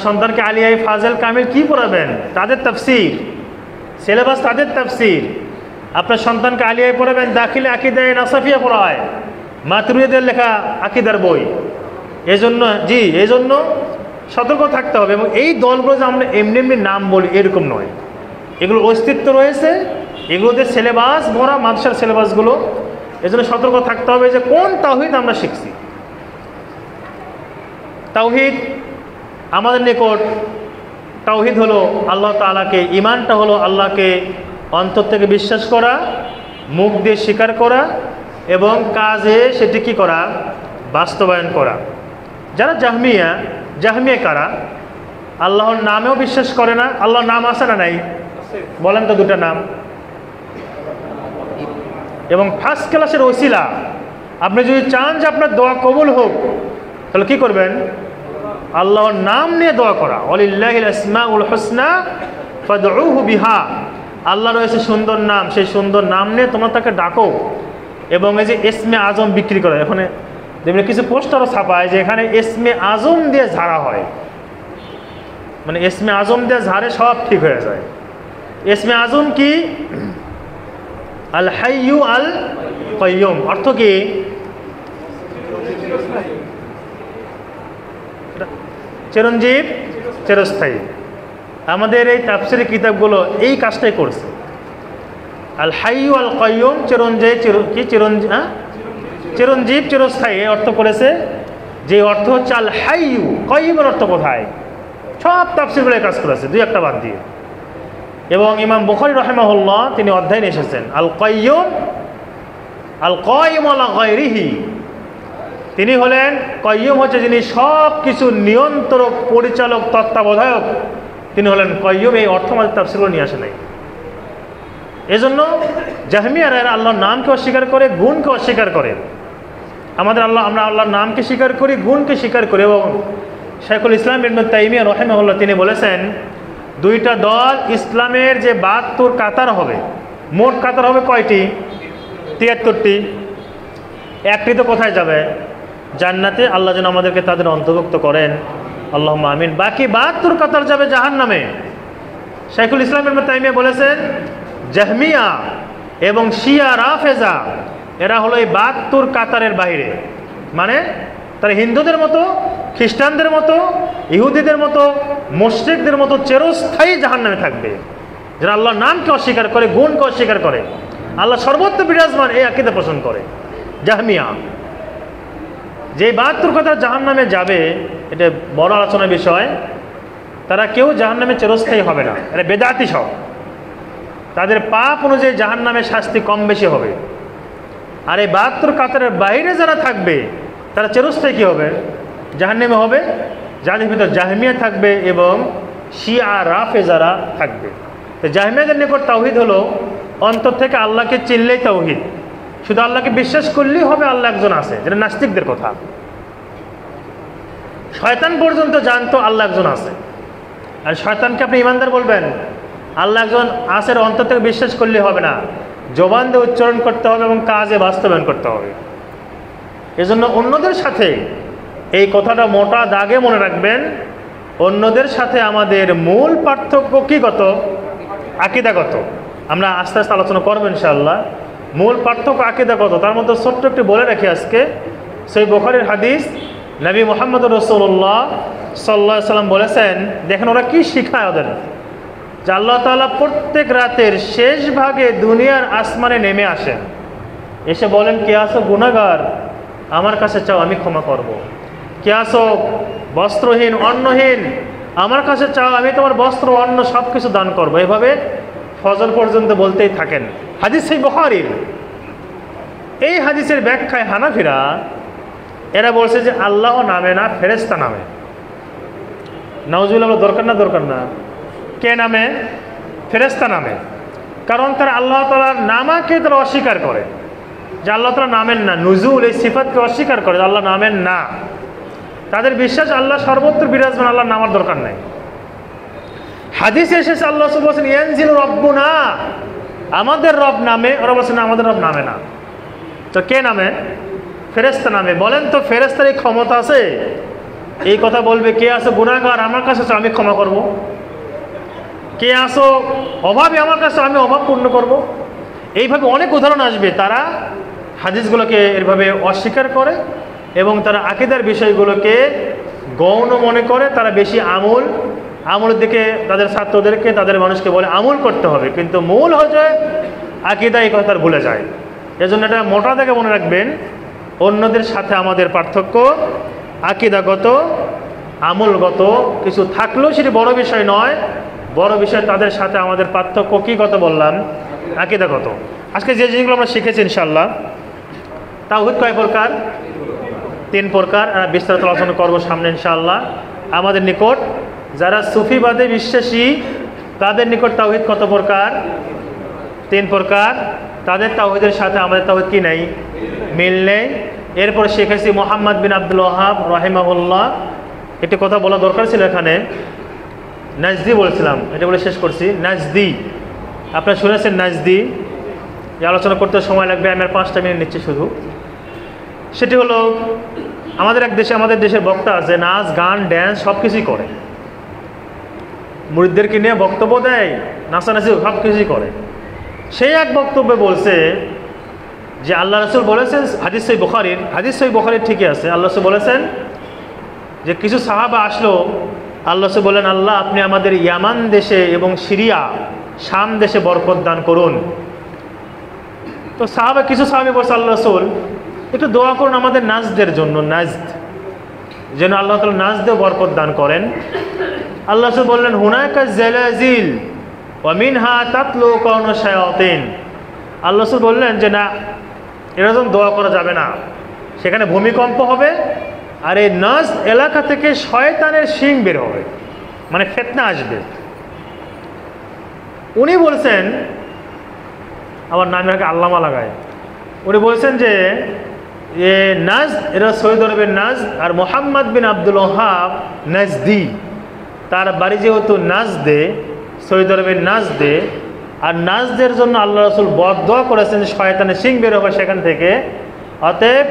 সন্তানকে আলিয়ায় ফাজেল কামিল কি পড়াবেন? তাদের তাফসীর, সিলেবাস তাদের তাফসীর। আপনার সন্তানকে আলিয়ায় পড়াবেন, দাখিলে আকিদায়ে নাসাফিয়া পড়ায়, মাতুরিদের লেখা আকিদার বই। এজন্য সতর্ক থাকতে হবে। এবং এই দলগুলো যে আমরা এমনি এমনি নাম বলি এরকম নয়, এগুলোর অস্তিত্ব রয়েছে, এগুলোতে সিলেবাস ভরা, মাদ্রাসার সিলেবাসগুলো। এজন্য সতর্ক থাকতে হবে যে কোন তাওহীদ আমরা শিখছি। তাওহীদ আমাদের নিকট, তাওহীদ হলো আল্লাহ তাআলাকে, ঈমানটা হলো আল্লাহকে অন্তর থেকে বিশ্বাস করা, মুখ দিয়ে স্বীকার করা এবং কাজে সেটি কি করা? বাস্তবায়ন করা। যারা জাহমিয়া কারা? আল্লাহর নামেও বিশ্বাস করে না। আল্লাহর নাম আছে না নাই? বলেন তো দুটা নাম। এবং ফার্স্ট ক্লাসের ওসিলা। আপনি যদি চান যে আপনার দোয়া কবুল হোক, তাহলে কি করবেন? আল্লাহর নাম নিয়ে দোয়া করা। ওয়ালিল্লাহিল আসমাউল হুসনা ফাদউহু বিহা। আল্লাহ রয়েছে সুন্দর নাম, সেই সুন্দর নাম নিয়ে তোমরা তাকে ডাকো। এবং এই যে ইসমে আজম বিক্রি করে, এখানে দেখবেন কিছু পোস্টারও ছাপায় যে এখানে ইসমে আজম দিয়ে ঝাড়া হয়, মানে ইসমে আজম দিয়ে ঝাড়ে সব ঠিক হয়ে যায়। ইসমে আজম কি? আল হাইয়ু আল কাইয়ুম। অর্থ কি? চিরঞ্জীব, চিরস্থায়ী। আমাদের এই তাফসীরের কিতাবগুলো এই কাজটাই করছে। আল হাইয়ু আল কাইয়ুম, চিরঞ্জীব চিরস্থায়ী এই অর্থ করেছে। যে অর্থ হচ্ছে আল হাইয়ু, কাইয়ুমের অর্থ কোথায়? সব তাফসীরগুলো কাজ করেছে, দুই একটা বাদ দিয়ে। এবং ইমাম বুখারী রাহিমাহুল্লাহ তিনি অধ্যায় নিয়ে এসেছেন আল কাইয়ুম, আল কাইয়ুম আলা গায়রিহি। তিনি হলেন কাইয়ুম, হচ্ছে যিনি সব কিছু নিয়ন্ত্রক, পরিচালক, তত্ত্বাবধায়ক। তিনি হলেন কাইয়ুম। এই অর্থ আমাদের তাফসীরগুলো নিয়ে আসে নাই। এজন্য জাহমিয়ারা আল্লাহর নামকে অস্বীকার করে, গুণকে অস্বীকার করে। আমরা আল্লাহর নামকে স্বীকার করি, গুণকে স্বীকার করি। এবং শাইখুল ইসলাম ইবনে তাইমিয়া রাহিমাহুল্লাহ তিনি বলেছেন, দুইটা দল ইসলামের যে 72 কাতার হবে, মোট কাতার হবে কয়টি? 73টি। একটি তো কোথায় যাবে? জান্নাতে। আল্লাহ যেন আমাদেরকে তাদের অন্তর্ভুক্ত করেন, আল্লাহুম্মা আমিন। বাকি 72 কাতার যাবে জাহান্নামে। শাইখুল ইসলাম ইবনে তাইমিয়া বলেছেন, জাহমিয়া এবং শিয়া রাফেজা এরা হলো এই 72 কাতারের বাইরে। মানে তারা হিন্দুদের মতো, খ্রিস্টানদের মতো, ইহুদিদের মতো, মুশরিকদের মতো চিরস্থায়ী জাহান্নামে থাকবে, যারা আল্লাহর নামকে অস্বীকার করে, গুণকে অস্বীকার করে, আল্লাহ সর্বত্র বিরাজমান এই আকীদা পোষণ করে। জাহমিয়া যে 72 কাতার জাহান্নামে যাবে, এটা বড় আলোচনার বিষয়। তারা কেউ জাহান্নামে চিরস্থায়ী হবে না, এটা বেদাতি সব। তাদের পাপ অনুযায়ী জাহান্নামের শাস্তি কম বেশি হবে। আর এই 72 কাতারের বাইরে যারা থাকবে তারা চিরস্থায়ী কী হবে? জাহান্নামে হবে, যাদের ভিতর জাহমিয়া থাকবে এবং শিয়া রাফেজারা থাকবে। তো জাহমিয়াদের নিকট তাওহীদ হলো অন্তর থেকে আল্লাহকে চিনলেই তাওহীদ, শুধু আল্লাহকে বিশ্বাস করলেই হবে আল্লাহ একজন আছে, যেটা নাস্তিকদের কথা। শয়তান পর্যন্ত জানতো আল্লাহ একজন আছে, আর শয়তানকে আপনি ইমানদার বলবেন? আল্লাহ একজন আছে অন্তর থেকে বিশ্বাস করলে হবে না, জবান দিয়ে উচ্চারণ করতে হবে এবং কাজে বাস্তবায়ন করতে হবে। এজন্য অন্যদের সাথে এই কথাটা মোটা দাগে মনে রাখবেন, অন্যদের সাথে আমাদের মূল পার্থক্য কি? কত? আকীদাগত। আমরা আস্তে আস্তে আলোচনা করবো ইনশাআল্লাহ। মূল পার্থক্য আকীদাগত। তার মধ্যে ছোট্ট একটি বলে রাখি আজকে, সহিহ বুখারীর হাদিস। নবী মুহাম্মদ রাসূলুল্লাহ সাল্লাল্লাহু আলাইহি ওয়াসাল্লাম বলেছেন, দেখেন ওরা কি শিখায় ওদের, যে আল্লাহ তাআলা প্রত্যেক রাতের শেষ ভাগে দুনিয়ার আসমানে নেমে আসেন, এসে বলেন, কে আসো গুনাহগার, আমার কাছে চাও, আমি ক্ষমা করব। কে আসো বস্ত্রহীন, অন্নহীন, আমার কাছে চাও, আমি তোমার বস্ত্র, অন্ন সব কিছু দান করবো। এভাবে ফজর পর্যন্ত বলতেই থাকেন। হাদিস সহিহ বুখারীর। এই হাদিসের ব্যাখ্যায় হানাফিরা এরা বলছে যে আল্লাহ নামে না, ফেরেশতা নামে। নাউজুবিল্লাহ, দরকার না? দরকার না। কে নামে? ফেরেশতা নামে। কারণ তারা আল্লাহ তাআলার নামাকে তারা অস্বীকার করে, যে আল্লাহ তাআলা নামেন না। নুজুল এই সিফাতকে অস্বীকার করে, আল্লাহ নামেন না। তাদের বিশ্বাস আল্লাহ সর্বত্র বিরাজমান, আল্লাহর নামার দরকার নাই। হাদিসে এসেছে আল্লাহ সুবহানাহু ওয়া তাআলা বলেন, ইয়ানজিলু রাব্বুনা, আমাদের রব নামে। ওরা বলছে না, আমাদের রব নামে না। তো কে নামে? ফেরেশতা নামে। বলেন তো ফেরেশতার এই ক্ষমতা আছে এই কথা বলবে, কে আসো গুনাহগার, আমার কাছে আমি ক্ষমা করব? কে আসো অভাবী, আমার কাছে আমি অভাব পূর্ণ করব? এইভাবে অনেক উদাহরণ আসবে। তারা হাদিসগুলোকে এভাবে অস্বীকার করে এবং তারা আকীদার বিষয়গুলোকে গৌণ মনে করে। তারা বেশি আমলের দিকে তাদের ছাত্রদেরকে, তাদের মানুষকে বলে আমল করতে হবে, কিন্তু মূল হচ্ছে আকীদা, এই কথা তার ভুলে যায়। এজন্য এটা মোটা থেকে মনে রাখবেন, অন্যদের সাথে আমাদের পার্থক্য আকীদাগত, আমলগত কিছু থাকলেও সেটি বড় বিষয় নয়। বড় বিষয় তাদের সাথে আমাদের পার্থক্য কী কথা বললাম? আকীদাগত। আজকে যে জিনিসগুলো আমরা শিখেছি ইনশাআল্লাহ, তাওহীদ কয় প্রকার? 3 প্রকার। বিস্তারিত আলোচনা করবো সামনে ইনশাআল্লাহ। আমাদের নিকট যারা সুফিবাদে বিশ্বাসী তাদের নিকট তাওহীদ কত প্রকার? 3 প্রকার। তাদের তাওহীদের সাথে আমাদের তাওহীদ কি নেই, মিল নেই। এরপর শিখেছি মুহাম্মদ বিন আব্দুল ওয়াহাব রাহিমাহুল্লাহ। একটি কথা বলা দরকার ছিল এখানে, নাজদি বলেছিলাম, এটা বলে শেষ করছি। নাজদি, আপনারা শুনেছেন নাজদি, এই আলোচনা করতে সময় লাগবে, আমি আর 5টা মিনিট নিচ্ছি শুধু। সেটি হলো আমাদের দেশের বক্তা আছে, নাচ গান ড্যান্স সব কিছুই করে, মুরিদদেরকে নিয়ে বক্তব্য দেয়, নাচানাচি সব কিছুই করে। সেই এক বক্তব্যে বলছে যে আল্লাহ রাসূল বলেছেন, হাদিস সহিহ বুখারীর ঠিকই আছে, আল্লাহ রাসূল বলেছেন যে কিছু সাহাবা আসলো, আল্লাহ রাসূল বলেন, আল্লাহ আপনি আমাদের ইয়ামান দেশে এবং সিরিয়া শাম দেশে বরকত দান করুন। তো কিছু সাহাবী বলছে, আল্লাহ রাসূল একটু দোয়া করুন আমাদের নাজদের জন্য, নাজদ যেন আল্লাহ তাআলা নাজদে বরকত দান করেন। আল্লাহ রাসূল বললেন, হুনাকা জালাজিল ওয়া মিনহা তাতলু কাউন শায়াতিন। আল্লাহ রাসূল বললেন যে না, এরকম দোয়া করা যাবে না, সেখানে ভূমিকম্প হবে, আর এই নাজদ এলাকা থেকে শয়তানের শিং বের হবে, মানে ফিতনা আসবে। উনি বলছেন, আমার নামের আগে আল্লামা লাগায়, উনি বলছেন যে নাজদ এরা সৌদি আরবের নাজদ, আর মুহাম্মদ বিন আব্দুল ওয়াহাব নাজদি, তার বাড়ি যেহেতু নাজদে, সৌদি আরবের নাজদে, আর নাজদের জন্য আল্লাহ রাসূল বদদোয়া করেছেন যে শয়তানের শিং বের হবে সেখান থেকে। অতএব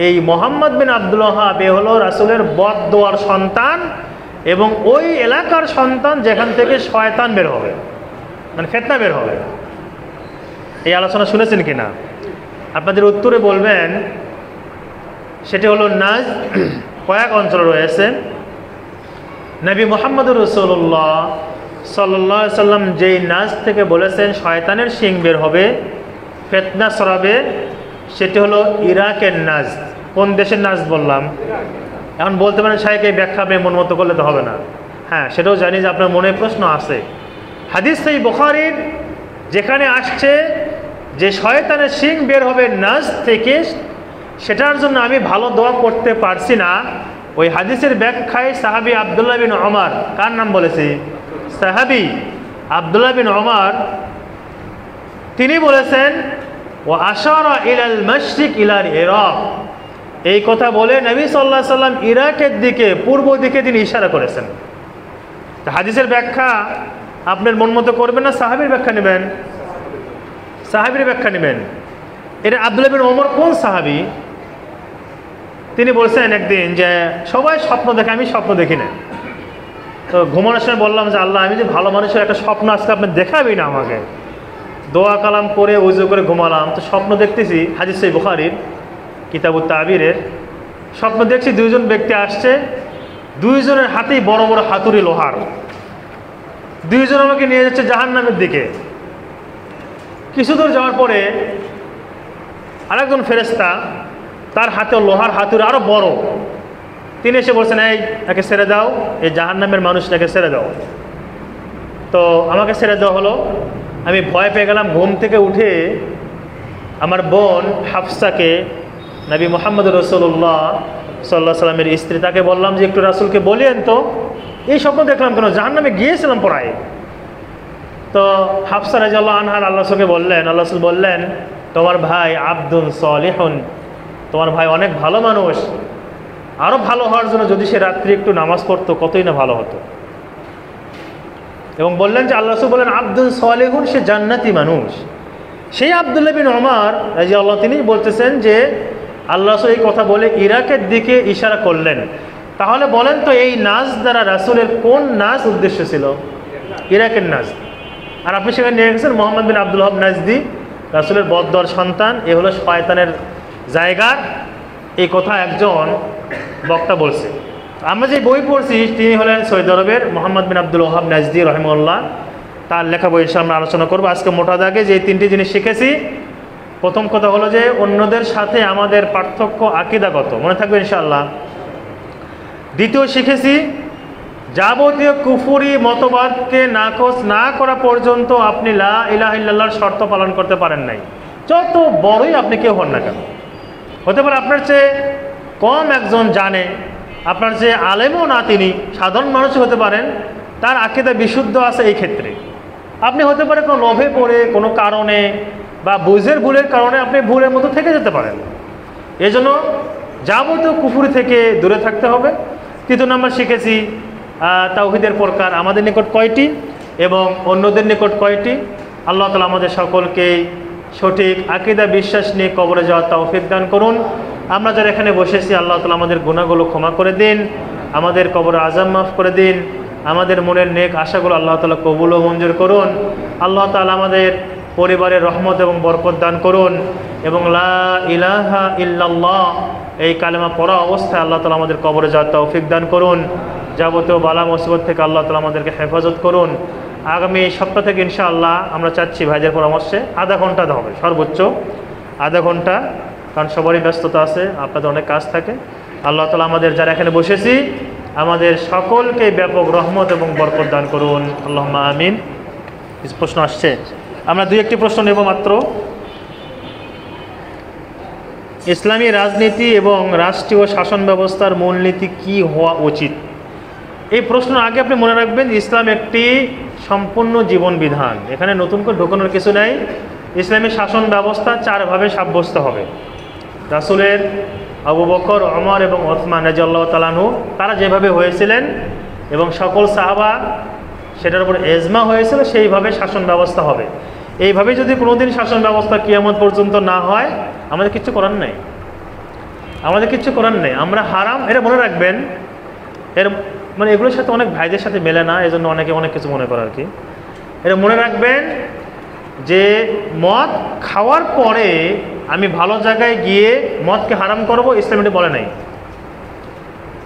এই মুহাম্মদ বিন আব্দুল ওয়াহাব এ হলো রাসূলের বদদোয়ার সন্তান এবং ওই এলাকার সন্তান যেখান থেকে শয়তান বের হবে, মানে ফিতনা বের হবে। এই আলোচনা শুনেছেন কিনা? আপনাদের উত্তরে বলবেন সেটি হলো নাজদ কয়েক অঞ্চলে রয়েছে। নবী মুহাম্মদুর রাসূলুল্লাহ সাল্লাল্লাহু আলাইহি সাল্লাম যেই নাজদ থেকে বলেছেন শয়তানের শিং বের হবে, ফিতনা ছড়াবে, সেটি হলো ইরাকের নাজদ। কোন দেশের নাজদ বললাম? এখন বলতে পারেন শাইখকে ব্যাখ্যা আপনি মন মতো করলে তো হবে না। হ্যাঁ, সেটাও জানি যে আপনার মনে প্রশ্ন আছে। হাদিস সহিহ বুখারীর যেখানে আসছে যে শয়তানের শিং বের হবে নাজদ থেকে, সেটার জন্য আমি ভালো দোয়া করতে পারছি না, ওই হাদিসের ব্যাখ্যায় সাহাবী আব্দুল্লাহ বিন ওমর, কার নাম বলেছি? সাহাবী আব্দুল্লাহ বিন ওমর, তিনি বলেছেন ও আশারা ইলাল মাশরিক ইলাল ইরাক, এই কথা বলে নবী সাল্লাল্লাহু আলাইহি সাল্লাম ইরাকের দিকে, পূর্ব দিকে তিনি ইশারা করেছেন। তো হাদিসের ব্যাখ্যা আপনার মন মতো করবেন না সাহাবীর ব্যাখ্যা নেবেন? সাহাবীর ব্যাখ্যা নেবেন। এটা আব্দুল্লাহ বিন ওমর কোন সাহাবী? তিনি বলছেন একদিন যে সবাই স্বপ্ন দেখে, আমি স্বপ্ন দেখি না। তো ঘুমানোর সময় বললাম যে আল্লাহ, আমি যে ভালো মানুষের একটা স্বপ্ন আজকে আপনি দেখাবি না আমাকে। দোয়া কালাম করে উযু করে ঘুমালাম, তো স্বপ্ন দেখতেছি, হাদিস সহিহ বুখারীর কিতাবুত তাবিরের স্বপ্ন দেখছি, দুইজন ব্যক্তি আসছে, দুইজনের হাতেই বড় বড় হাতুড়ি লোহার, দুইজন আমাকে নিয়ে যাচ্ছে জাহান্নামের দিকে। কিছু দূর যাওয়ার পরে আরেকজন ফেরেশতা, তার হাতে লোহার হাতুড়ি আরো বড়, তিনি এসে বলছেন, এই একে ছেড়ে দাও, এই জাহান্নামের মানুষটাকে ছেড়ে দাও। তো আমাকে ছেড়ে দেওয়া হলো। আমি ভয় পেয়ে গেলাম। ঘুম থেকে উঠে আমার বোন হাফসাকে, নবী মুহাম্মদুর রাসূলুল্লাহ সাল্লাল্লাহু আলাইহি সাল্লামের স্ত্রী, তাকে বললাম যে একটু রাসূলকে বলিয়েন তো, এই স্বপ্ন দেখলাম কেন, জাহান্নামে গিয়েছিলাম পড়ায়। তো হাফসা রাদিয়াল্লাহু আনহা আল্লাহ রাসূলকে বললেন, আল্লাহ রাসূল বললেন, তোমার ভাই আব্দুন সলিহুন, তোমার ভাই অনেক ভালো মানুষ, আরও ভালো হওয়ার জন্য যদি সে রাত্রি একটু নামাজ পড়তো কতই না ভালো হতো। এবং বললেন যে আল্লাহ রাসূল বললেন আব্দুল সলিহুন, সে জান্নাতি মানুষ। সেই আব্দুল্লাহ বিন ওমর রাদিয়াল্লাহু, তিনি বলতেছেন যে আল্লাহ রাসূল এই কথা বলে ইরাকের দিকে ইশারা করলেন। তাহলে বলেন তো এই নাজ দ্বারা রাসূলের কোন নাজ উদ্দেশ্য ছিল? ইরাকের নাজ। আর আপনি সেখানে নিয়ে গেছেন মুহাম্মদ বিন আব্দুল ওয়াহাব নাজদি, রাসূলের বদদর সন্তান, এ হলো শয়তানের জায়গা, এই কথা একজন বক্তা বলছে। আমরা যে বই পড়ছি তিনি হলেন সৌদি আরবের মুহাম্মদ বিন আব্দুল ওয়াহাব নাজদি রাহিমাহুল্লাহ, তার লেখা বই আমরা আলোচনা করবো। আজকে মোটা দাগে যে তিনটি জিনিস শিখেছি, প্রথম কথা হলো যে অন্যদের সাথে আমাদের পার্থক্য আকীদাগত, মনে থাকবে ইনশাআল্লাহ। দ্বিতীয় শিখেছি যাবতীয় কুফরি মতবাদকে নাকচ না করা পর্যন্ত আপনি লা ইলাহা ইল্লাল্লাহর শর্ত পালন করতে পারেন নাই, যত বড়ই আপনি কেউ হন না কেন। হতে পারে আপনার চেয়ে কম একজন জানে, আপনার চেয়ে আলেমও না, তিনি সাধারণ মানুষই হতে পারেন, তার আকীদা বিশুদ্ধ আছে। এই ক্ষেত্রে আপনি হতে পারে কোনো লোভে পড়ে, কোনো কারণে, বা বুঝের ভুলের কারণে আপনি ভুলের মতো থেকে যেতে পারেন। এজন্য যাবতীয় কুফরি থেকে দূরে থাকতে হবে। তৃতীয় নম্বর শিখেছি তাওহীদের প্রকার আমাদের নিকট কয়টি এবং অন্যদের নিকট কয়টি। আল্লাহ তাআলা আমাদের সকলকে সঠিক আকীদা বিশ্বাস নিয়ে কবরে যাওয়ার তৌফিক দান করুন। আমরা যারা এখানে বসেছি আল্লাহ তাআলা আমাদের গুনাহগুলো ক্ষমা করে দিন, আমাদের কবরের আযাব মাফ করে দিন, আমাদের মনের নেক আশাগুলো আল্লাহ তাআলা কবুল ও মঞ্জুর করুন। আল্লাহ তাআলা আমাদের পরিবারের রহমত এবং বরকত দান করুন এবং লা ইলাহা ইল্লাল্লাহ এই কালেমা পড়া অবস্থায় আল্লাহ তাআলা আমাদের কবরে যাওয়ার তৌফিক দান করুন। যাবতীয় বালা মুসিবত থেকে আল্লাহ তাআলা আমাদেরকে হেফাজত করুন। আগামী সপ্তাহ থেকে ইনশাআল্লাহ আমরা চাচ্ছি ভাইদের পরামর্শে আধা ঘন্টা হবে, সর্বোচ্চ আধা ঘন্টা, কারণ সবারই ব্যস্ততা আছে, আপনাদের অনেক কাজ থাকে। আল্লাহ তাআলা আমাদের যারা এখানে বসেছি আমাদের সকলকে ব্যাপক রহমত এবং বরকত দান করুন। আল্লাহুম্মা আমিন। কিছু প্রশ্ন আসছে, আমরা দুই একটি প্রশ্ন নেব মাত্র। ইসলামী রাজনীতি এবং রাষ্ট্রীয় শাসন ব্যবস্থার মূলনীতি কি হওয়া উচিত? এই প্রশ্ন আগে আপনি মনে রাখবেন, ইসলাম একটি সম্পূর্ণ জীবন বিধান, এখানে নতুন করে ঢোকানোর কিছু নেই। ইসলামী শাসন ব্যবস্থা চারভাবে সাব্যস্ত হবে। রাসূলের আবু বকর, ওমর এবং ওসমান রাদিয়াল্লাহু তাআলা আনহু তারা যেভাবে হয়েছিলেন এবং সকল সাহাবা সেটার উপর এজমা হয়েছিল, সেইভাবে শাসন ব্যবস্থা হবে। এইভাবে যদি কোনোদিন শাসন ব্যবস্থা কিয়ামত পর্যন্ত না হয় আমাদের কিচ্ছু করার নেই, আমাদের কিচ্ছু করার নেই। আমরা হারাম, এটা মনে রাখবেন, এর মানে এগুলোর সাথে অনেক ভাইদের সাথে মেলে না, এজন্য অনেকে অনেক কিছু মনে করে আর কি। এটা মনে রাখবেন যে মদ খাওয়ার পরে আমি ভালো জায়গায় গিয়ে মদকে হারাম করব, ইসলাম এটি বলে নাই।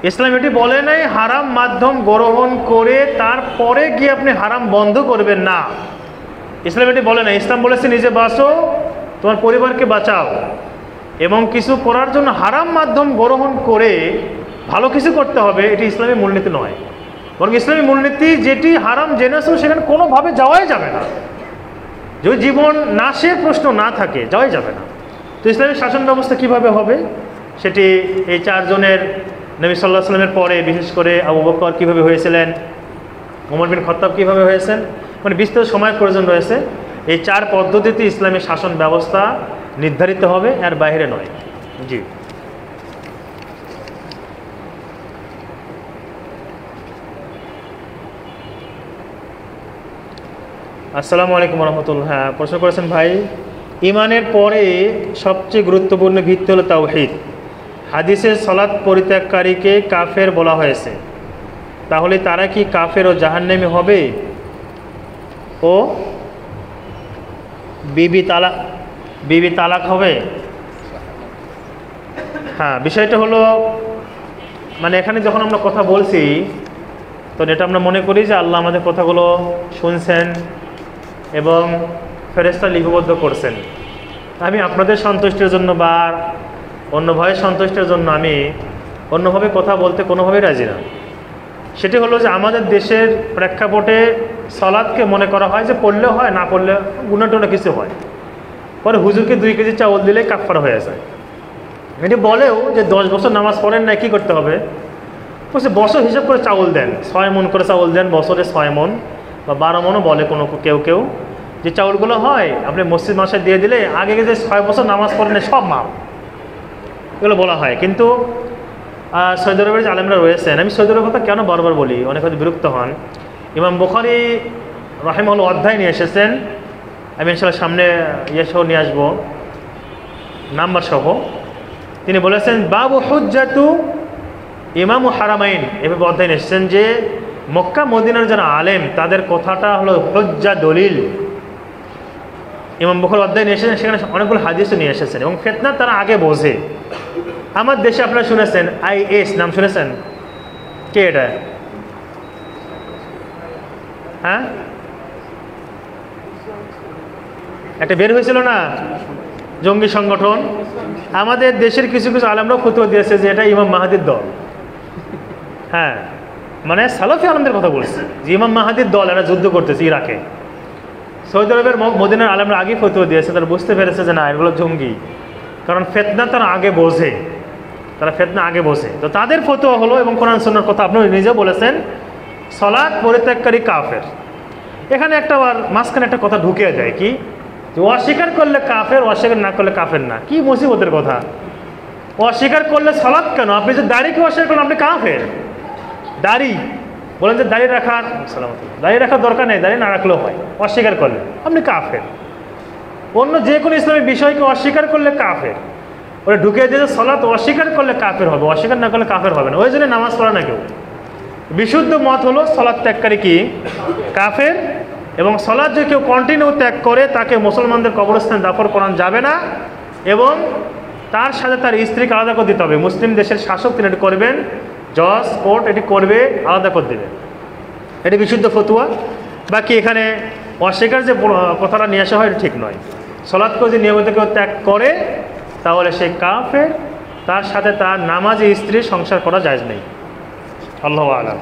ইসলাম এটি বলে নাই হারাম মাধ্যম গ্রহণ করে তারপরে গিয়ে আপনি হারাম বন্ধ করবেন না, ইসলাম এটি বলে নাই। ইসলাম বলেছে নিজে বাঁচো, তোমার পরিবারকে বাঁচাও, এবং কিছু করার জন্য হারাম মাধ্যম গ্রহণ করে ভালো কিছু করতে হবে, এটি ইসলামী মূলনীতি নয়। বরং ইসলামী মূলনীতি যেটি হারাম জেনেছো সেখানে কোনোভাবে যাওয়াই যাবে না, যদি জীবন নাশের প্রশ্ন না থাকে যাওয়াই যাবে না। তো ইসলামী শাসন ব্যবস্থা কিভাবে হবে সেটি এই চারজনের, নবী সাল্লাল্লাহু আলাইহি ওয়াসাল্লামের পরে বিশেষ করে আবু বকর কীভাবে হয়েছিলেন, ওমর বিন খাত্তাব কীভাবে হয়েছেন, মানে বিস্তৃত সময়ের প্রয়োজন রয়েছে। এই চার পদ্ধতিতে ইসলামী শাসন ব্যবস্থা নির্ধারিত হবে, এর বাইরে নয়। জি, আসসালামু আলাইকুম রহমতুল্লাহ। হ্যাঁ, প্রশ্ন করেছেন ভাই, ইমানের পরে সবচেয়ে গুরুত্বপূর্ণ ভিত্তি হলো তাওহীদ। হাদিসে সালাত পরিত্যাগকারীকে কাফের বলা হয়েছে, তাহলে তারা কি কাফের ও জাহান্নামী হবে ও বিবি তালাক হবে? হ্যাঁ, বিষয়টা হলো মানে এখানে যখন আমরা কথা বলছি তো এটা আমরা মনে করি যে আল্লাহ আমাদের কথাগুলো শুনছেন এবং ফেরেশতা লিপিবদ্ধ করছেন। আমি আপনাদের সন্তুষ্টির জন্য বা অন্যভাবে সন্তুষ্টির জন্য আমি অন্যভাবে কথা বলতে কোনোভাবেই রাজি না। সেটি হলো যে আমাদের দেশের প্রেক্ষাপটে সালাতকে মনে করা হয় যে পড়লে হয়, না পড়লে গুনাহ টুনা কিছু হয়, পরে হুজুরকে 2 কেজি চাউল দিলে কাফারা হয়ে যায়। এটি বলেও যে 10 বছর নামাজ পড়েন না, কী করতে হবে? বলছে বছর হিসাব করে চাউল দেন, 6 মণ করে চাউল দেন, বছরে 6 মণ বা 12 মণও বলে কোনো কেউ যে চাউলগুলো হয় আপনি মসজিদ মাসে দিয়ে দিলে আগে যে 6 বছর নামাজ পড়েন সব মাপ, এগুলো বলা হয়। কিন্তু সৌদি আরবের যে আলেমরা রয়েছেন, আমি সৌদি আরবের কথা কেন বারবার বলি, অনেক হয়তো বিরক্ত হন। ইমাম বুখারী রাহিমাহুল্লাহ অধ্যায় নিয়ে এসেছেন, আমি ইনশাআল্লাহ সামনে সহ নিয়ে আসবো নাম্বার সহ। তিনি বলেছেন বাবু হুজ্জাতু ইমামু হারামাইন, এভাবে অধ্যায় নিয়ে এসেছেন যে মক্কা মদিনার যারা আলেম তাদের কথাটা হলো হুজ্জা, দলিল। ইমাম বুখারী অধ্যায় নিয়ে এসেছেন, সেখানে অনেকগুলো হাদিসও নিয়ে এসেছেন এবং ফিতনা তারা আগে বোঝে। আমার দেশে আপনারা শুনেছেন IS নাম শুনেছেন? কে এটা? হ্যাঁ, একটা বের হয়েছিল না জঙ্গি সংগঠন। আমাদের দেশের কিছু কিছু আলেমরাও ফতোয়া দিয়েছে যে এটা ইমাম মাহাদির দল। হ্যাঁ, মানে সালাফি আলেমদের কথা বলছে যে ইমাম মাহাদির দল, এরা যুদ্ধ করতেছে ইরাকে। সৌদি আরবের মদিনার আলেমরা আগে ফতোয়া দিয়েছে, তারা বুঝতে পেরেছে যে না এগুলো জঙ্গি, কারণ ফিতনা তারা আগে বোঝে, তারা ফিতনা আগে বোঝে। তো তাদের ফতোয়া হলো, এবং কোরআন সুন্নাহর কথা আপনি নিজে বলেছেন, সালাত পরিত্যাগকারী কাফের। এখানে একটা মাঝখানে একটা কথা ঢুকে যায় কি, যে অস্বীকার করলে কাফের, অস্বীকার না করলে কাফের না। কি মুসিবতের কথা! অস্বীকার করলে সালাত কেন? আপনি যে দাড়িকে অস্বীকার করেন আপনি কাফের। দাড়ি বলেন যে দাড়ি রাখার দাড়ি রাখার দরকার নেই, দাড়ি না রাখলেও হয়, অস্বীকার করলে আপনি কাফের। অন্য যে কোনো ইসলামী বিষয়কে অস্বীকার করলে কাফের। ওরা ঢুকে দিয়ে সালাত অস্বীকার করলে কাফের হবে, অস্বীকার না করলে কাফের হবে না। ওই জন্য নামাজ পড়ে না কেউ। বিশুদ্ধ মত হলো সালাত ত্যাগকারী কি কাফের, এবং সালাত যদি কেউ কন্টিনিউ ত্যাগ করে তাকে মুসলমানদের কবরস্থানে দাফন করানো যাবে না, এবং তার সাথে তার স্ত্রীকে আলাদা করে দিতে হবে। মুসলিম দেশের শাসক তিনি এটি করবেন, জজ কোর্ট এটি করবে, আলাদা করে দেবে। এটি বিশুদ্ধ ফতুয়া। বাকি এখানে অস্বীকার যে কথাটা নিয়ে আসা হয় এটা ঠিক নয়। সালাত করে যদি নিয়মিত কেউ ত্যাগ করে তাহলে সে কাফের, তার সাথে তার নামাজি স্ত্রী সংসার করা জায়েজ নেই। আল্লাহু আ'লাম।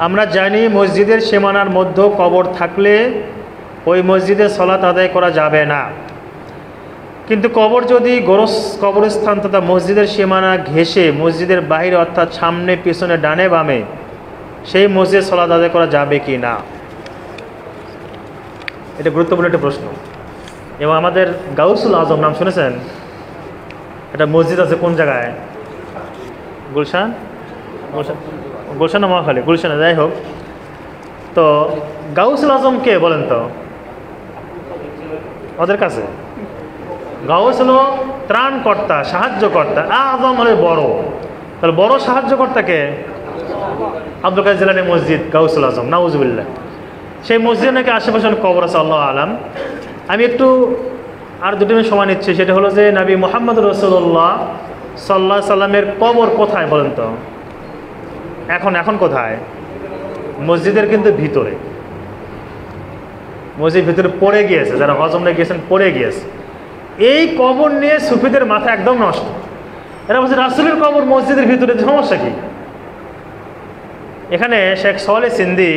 আমরা জানি মসজিদের সীমানার মধ্যে কবর থাকলে ওই মসজিদে সালাত আদায় করা যাবে না, কিন্তু কবর যদি কবরস্থান তথা মসজিদের সীমানা ঘেঁষে মসজিদের বাইরে অর্থাৎ সামনে পিছনে ডানে বামে, সেই মসজিদে সালাত আদায় করা যাবে কি না? এটা গুরুত্বপূর্ণ একটা প্রশ্ন। এবং আমাদের গাউসুল আজম নাম শুনেছেন? একটা মসজিদ আছে কোন জায়গায়? গুলশান, গুলশান না মহাখালী, গুলশানে, যাই হোক। তো গাউসুল আজম কে বলেন তো ওদের কাছে? গাউস হলো ত্রাণকর্তা, সাহায্যকর্তা, আজম হলে বড়। তাহলে বড় সাহায্যকর্তাকে আব্দুল কাদের জিলানী মসজিদ গাউসুল আজম, নাউজুবিল্লাহ। সেই মসজিদে নাকি আশেপাশে কবর আছে, আল্লাহু আ'লাম। আমি একটু আর দুটো মিনিট সময় নিচ্ছি। সেটা হলো যে নবী মুহাম্মদ রাসূলুল্লাহ সাল্লাল্লাহু আলাইহি সাল্লামের কবর কোথায় বলেন তো? এখন কোথায়? মসজিদের কিন্তু ভিতরে, মসজিদ ভিতরে পড়ে গিয়েছে, যারা হজমে গিয়েছেন পড়ে গিয়েছে। এই কবর নিয়ে সুফিদের মাথা একদম নষ্ট। এরা বলছে রাসূলের কবর মসজিদের ভিতরে, সমস্যা কি? এখানে শেখ সালেহ সিন্ধি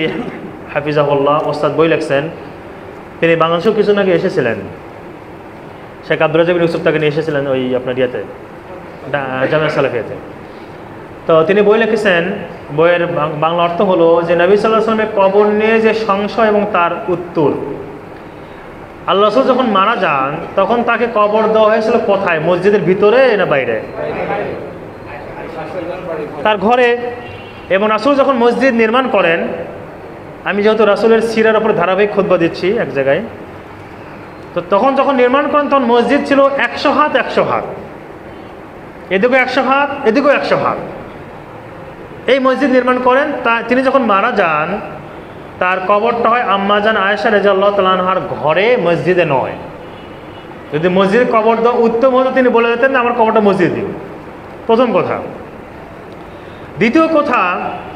হাফিজাহুল্লাহ ওস্তাদ বই লেখছেন। তিনি বাংলাদেশেও কিছু আগে এসেছিলেন। শেখ আব্দুল রাজ্জাক ইউসুফ তাকে নিয়ে এসেছিলেন ওই আপনার ইয়েতে, জামিয়া সালাফিয়াতে। তো তিনি বই লিখেছেন, বইয়ের বাংলা অর্থ হলো যে নবী সাল্লাল্লাহু আলাইহি ওয়াসাল্লামের কবর নিয়ে যে সংশয় এবং তার উত্তর। আল্লাহ রাসূল যখন মারা যান তখন তাকে কবর দেওয়া হয়েছিল কোথায়? মসজিদের ভিতরে না বাইরে? তার ঘরে। এবং রাসূল যখন মসজিদ নির্মাণ করেন, আমি যেহেতু রাসূলের সিরার উপর ধারাবাহিক খুতবা দিচ্ছি এক জায়গায়, তো তখন যখন নির্মাণ করেন তখন মসজিদ ছিল 100 হাত 100 হাত, এদিকেও 100 হাত এদিকেও 100 হাত। এই মসজিদ নির্মাণ করেন। তিনি যখন মারা যান তার কবরটা হয় আম্মাজান আয়েশা রাদিয়াল্লাহু তাআলা আনহার ঘরে, মসজিদে নয়। যদি মসজিদে কবর দেওয়া উত্তম হতো তিনি বলে দিতেন না আমার কবরটা মসজিদে দিন, প্রথম কথা। দ্বিতীয় কথা,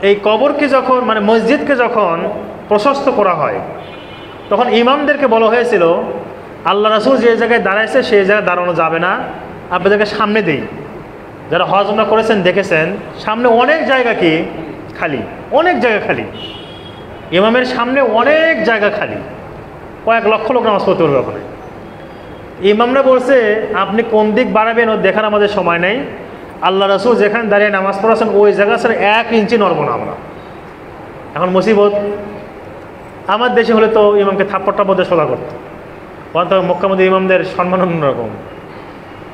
এই কবরকে যখন মানে মসজিদকে যখন প্রশস্ত করা হয় তখন ইমামদেরকে বলা হয়েছিল আল্লাহ রাসূল যে জায়গায় দাঁড়াইছে সেই জায়গায় দাঁড়ানো যাবে না, আপনাদেরকে সামনে দিই। যারা হজ উমরা করেছেন দেখেছেন সামনে অনেক জায়গা কি খালি, অনেক জায়গা খালি। ইমামের সামনে অনেক জায়গা খালি, কয়েক লক্ষ লোক নামাজ পড়তে পারবে ওখানে। ইমামরা বলছে আপনি কোন দিক বাড়াবেন ও দেখার আমাদের সময় নেই। আল্লাহ রাসূল যেখানে দাঁড়িয়ে নামাজ পড়াচ্ছেন ওই জায়গা স্যার 1 ইঞ্চি নড়ব না আমরা। এখন মুসিবত, আমার দেশে হলে তো ইমামকে থাপ্পড়টা মধ্যে সোজা করতো, অন্তত মক্কা মধ্যে ইমামদের সম্মান অন্যরকম।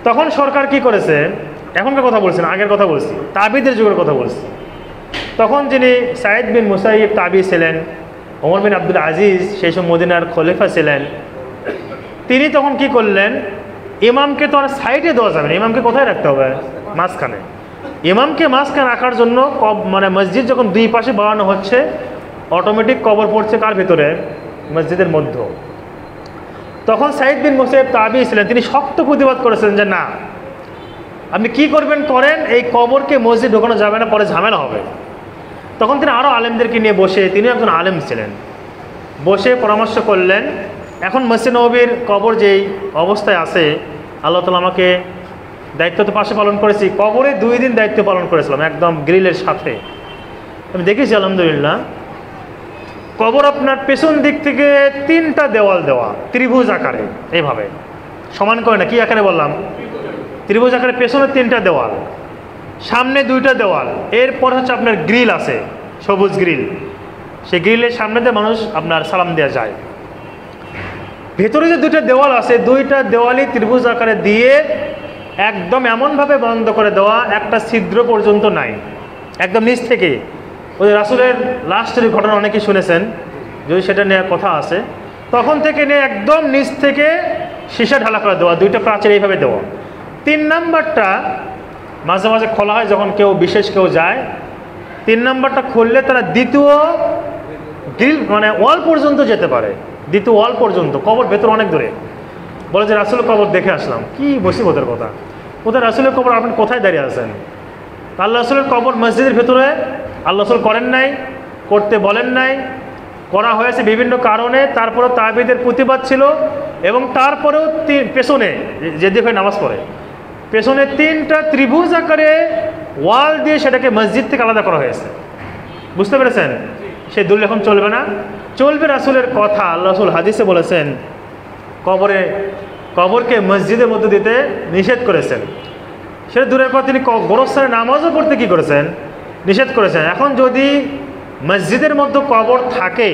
তখন সরকার কি করেছে, এখনকার কথা বলছি না, আগের কথা বলছি, তাবিদের যুগের কথা বলছি। তখন যিনি সাইদ বিন মুসাইয়িব তাবি ছিলেন, ওমর বিন আব্দুল আজিজ সেই সব মদিনার খলিফা ছিলেন, তিনি তখন কি করলেন, ইমামকে তো আর সাইডে দেওয়া যাবে না, ইমামকে কোথায় রাখতে হবে? মাঝখানে। ইমামকে মাঝখানে রাখার জন্য মানে মসজিদ যখন দুই পাশে বাড়ানো হচ্ছে অটোমেটিক কবর পড়ছে কার ভিতরে? মসজিদের মধ্যে। তখন সাইদ বিন মুসাইয়িব তাবি ছিলেন, তিনি শক্ত প্রতিবাদ করেছেন যে না, আপনি কি করবেন করেন, এই কবরকে মসজিদ ঢোকানো যাবে না, পরে ঝামেলা হবে। তখন তিনি আরও আলেমদেরকে নিয়ে বসে, তিনি একজন আলেম ছিলেন, বসে পরামর্শ করলেন। এখন মসজিদ নববীর কবর যেই অবস্থায় আছে, আল্লাহ তাআলা আমাকে দায়িত্ব তো পাশে পালন করেছি, কবরে 2 দিন দায়িত্ব পালন করেছিলাম একদম গ্রিলের সাথে। আমি দেখেছি আলহামদুলিল্লাহ, কবর আপনার পেছন দিক থেকে 3টা দেওয়াল দেওয়া ত্রিভুজ আকারে, এইভাবে সমান করে না, কি আকারে বললাম? ত্রিভুজ আকারে পেছনে 3টা দেওয়াল, সামনে দুইটা দেওয়াল, এরপর হচ্ছে আপনার গ্রিল আছে, সবুজ গ্রিল, সেই গ্রিলের সামনে দিয়ে মানুষ আপনার সালাম দেওয়া যায়। ভেতরে যে দুইটা দেওয়াল আছে, দুইটা দেওয়ালই ত্রিভুজ আকারে দিয়ে একদম এমনভাবে বন্ধ করে দেওয়া, একটা ছিদ্র পর্যন্ত নাই, একদম নিচ থেকে। ওই রাসূলের লাস্টের ঘটনা অনেকেই শুনেছেন, যদি সেটা নিয়ে কথা আছে, তখন থেকে নিয়ে একদম নিচ থেকে সীসা ঢালা করে দেওয়া, দুইটা প্রাচীর এইভাবে দেওয়া। 3 নাম্বারটা মাঝে মাঝে খোলা হয় যখন কেউ বিশেষ কেউ যায়, 3 নাম্বারটা খুললে তারা দ্বিতীয় গ্রিল মানে ওয়াল পর্যন্ত যেতে পারে, দ্বিতীয় ওয়াল পর্যন্ত। কবর ভেতর অনেক দূরে। বলে যে রাসূলের কবর দেখে আসলাম। কি মুসিবতের কথা, ওদের রাসূলের কবর আপনি কোথায় দাঁড়িয়ে আছেন? আল্লাহ রাসূলের কবর মসজিদের ভেতরে আল্লাহ রাসূল করেন নাই, করতে বলেন নাই, করা হয়েছে বিভিন্ন কারণে, তারপরেও তাবিদের প্রতিবাদ ছিল, এবং তারপরেও পেছনে যেদিকে নামাজ পড়ে পেছনে 3টা ত্রিভুজ আকারে ওয়াল দিয়ে সেটাকে মসজিদ থেকে আলাদা করা হয়েছে। বুঝতে পেরেছেন? সেই দলিল এখন চলবে না, চলবে রাসূলের কথা। আল্লাহ রাসূল হাদিসে বলেছেন কবরকে মসজিদের মধ্যে দিতে নিষেধ করেছেন। সেটা দূরের পর তিনি গোরস্থানে নামাজও পড়তে কী করেছেন? নিষেধ করেছেন। এখন যদি মসজিদের মধ্যে কবর থাকে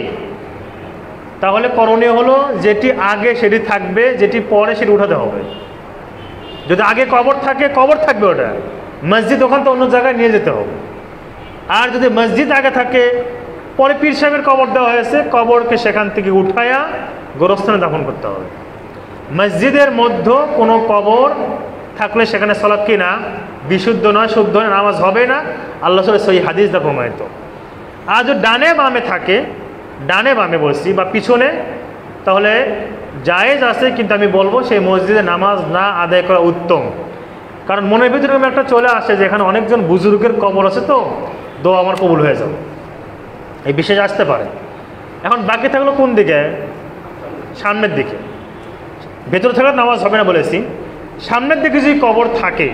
তাহলে করণীয় হলো যেটি আগে সেটি থাকবে, যেটি পরে সেটি উঠাতে হবে। যদি আগে কবর থাকে, কবর থাকবে ওটা, মসজিদ ওখান তো অন্য জায়গায় নিয়ে যেতে হবে। আর যদি মসজিদ আগে থাকে, পরে পীর সাহেবের কবর দেওয়া হয়েছে, কবরকে সেখান থেকে উঠায়া গোরস্থানে দাফন করতে হবে। মসজিদের মধ্যে কোনো কবর থাকলে সেখানে সালাত কি না, বিশুদ্ধ নয়, শুদ্ধ নয়, নামাজ হবে না। আল্লাহ সহি হাদিস দ্বারা প্রমাণিত। আর যদি ডানে বামে থাকে, ডানে বামে বলছি বা পিছনে, তাহলে জায়েজ আছে, কিন্তু আমি বলবো সেই মসজিদে নামাজ না আদায় করা উত্তম। কারণ মনের ভিতরে একটা চলে আসে যে এখানে অনেকজন বুজুর্গের কবর আছে, তো দোয়া আমার কবুল হয়ে যাবে, এই বিশেষ আসতে পারে। এখন বাকি থাকলো কোন দিকে? সামনের দিকে। ভেতরে থাকলে নামাজ হবে না বলেছি। সামনের দিকে যদি কবর থাকে,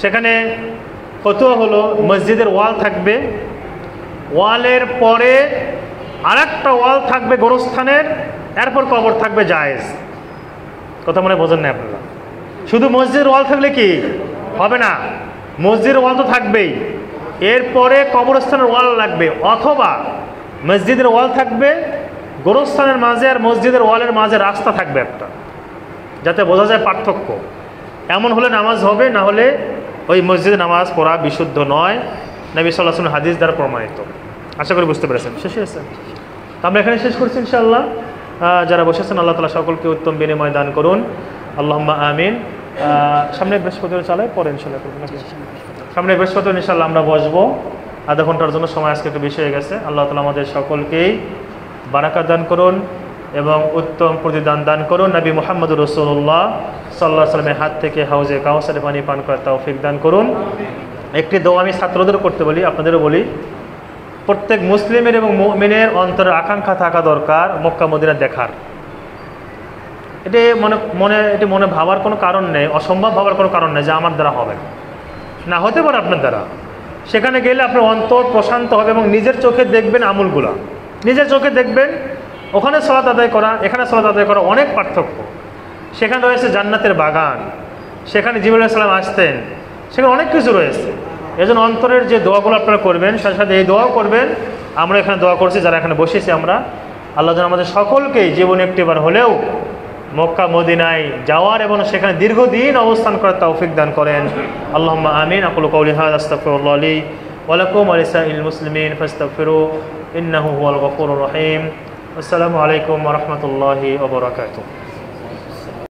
সেখানে ফতোয়া হলো মসজিদের ওয়াল থাকবে, ওয়ালের পরে আরেকটা ওয়াল থাকবে গোরস্থানের, এরপর কবর থাকবে জায়েজ। কথা মনে বোঝেন না আপনারা? শুধু মসজিদের ওয়াল থাকলে কি হবে না, মসজিদের ওয়াল তো থাকবেই, এরপরে কবরস্থানের ওয়াল লাগবে, অথবা মসজিদের ওয়াল থাকবে, গোরস্থানের মাঝে আর মসজিদের ওয়ালের মাঝে রাস্তা থাকবে একটা, যাতে বোঝা যায় পার্থক্য। এমন হলে নামাজ হবে, না হলে ওই মসজিদে নামাজ পড়া বিশুদ্ধ নয়, নবী সাল্লাল্লাহু আলাইহি ওয়াসাল্লাম হাদিস দ্বারা প্রমাণিত। আশা করি বুঝতে পেরেছেন। শেষ হয়েছে? আমরা এখানে শেষ করছি ইনশাআল্লাহ। যারা বসেছেন আল্লাহ তাআলা সকলকে উত্তম বিনিময় দান করুন, আল্লাহুম্মা আমিন। সামনে বৃহস্পতিবার চালায়, পরে ইনশাআল্লাহ করবো নাকি? সামনে বৃহস্পতিবার ইনশাআল্লাহ আমরা বসবো, আধা ঘন্টার জন্য সময় আজকে একটু বেশি হয়ে গেছে। আল্লাহ তাআলা আমাদের সকলকেই বারাকাত দান করুন এবং উত্তম প্রতিদান দান করুন। নবী মুহাম্মদুর রাসূলুল্লাহ সাল্লাল্লাহু আলাইহি ওয়াসাল্লামের হাত থেকে হাউজে কাউসারে পানি পান করার তৌফিক দান করুন। একটি দোয়া আমি ছাত্রদেরও করতে বলি, আপনাদেরও বলি, প্রত্যেক মুসলিমের এবং মুমিনের অন্তরের আকাঙ্ক্ষা থাকা দরকার মক্কা মদিনা দেখার। এটি মনে ভাবার কোনো কারণ নেই, অসম্ভব ভাবার কোনো কারণ নেই যে আমার দ্বারা হবে না, হতে পারে আপনার দ্বারা। সেখানে গেলে আপনার অন্তর প্রশান্ত হবে এবং নিজের চোখে দেখবেন আমলগুলা, নিজের চোখে দেখবেন। ওখানে সালাত আদায় করা, এখানে সালাত আদায় করা অনেক পার্থক্য। সেখানে রয়েছে জান্নাতের বাগান, সেখানে জিবরাইল আলাইহিস সালাম আসতেন, সেখানে অনেক কিছু রয়েছে। এজন্য অন্তরের যে দোয়াগুলো আপনারা করবেন, সাথে সাথে এই দোয়াও করবেন। আমরা এখানে দোয়া করছি, যারা এখানে বসেছি আমরা, আল্লাহ যেন আমাদের সকলকেই জীবনে একটিবার হলেও মক্কা মদিনায় যাওয়ার এবং সেখানে দীর্ঘদিন অবস্থান করার তৌফিক দান করেন। আল্লাহুম্মা আমিন। আকুলু কওলি হাযা আস্তাগফিরুল্লাহ লি ওয়া লাকুম ওয়া লিসাইরিল মুসলিমিন ফাস্তাগফিরু ইন্নাহু হুয়াল গফুরুর রহিম। আসসালামু আলাইকুম ওয়া রাহমাতুল্লাহি ওয়া বারাকাতুহু।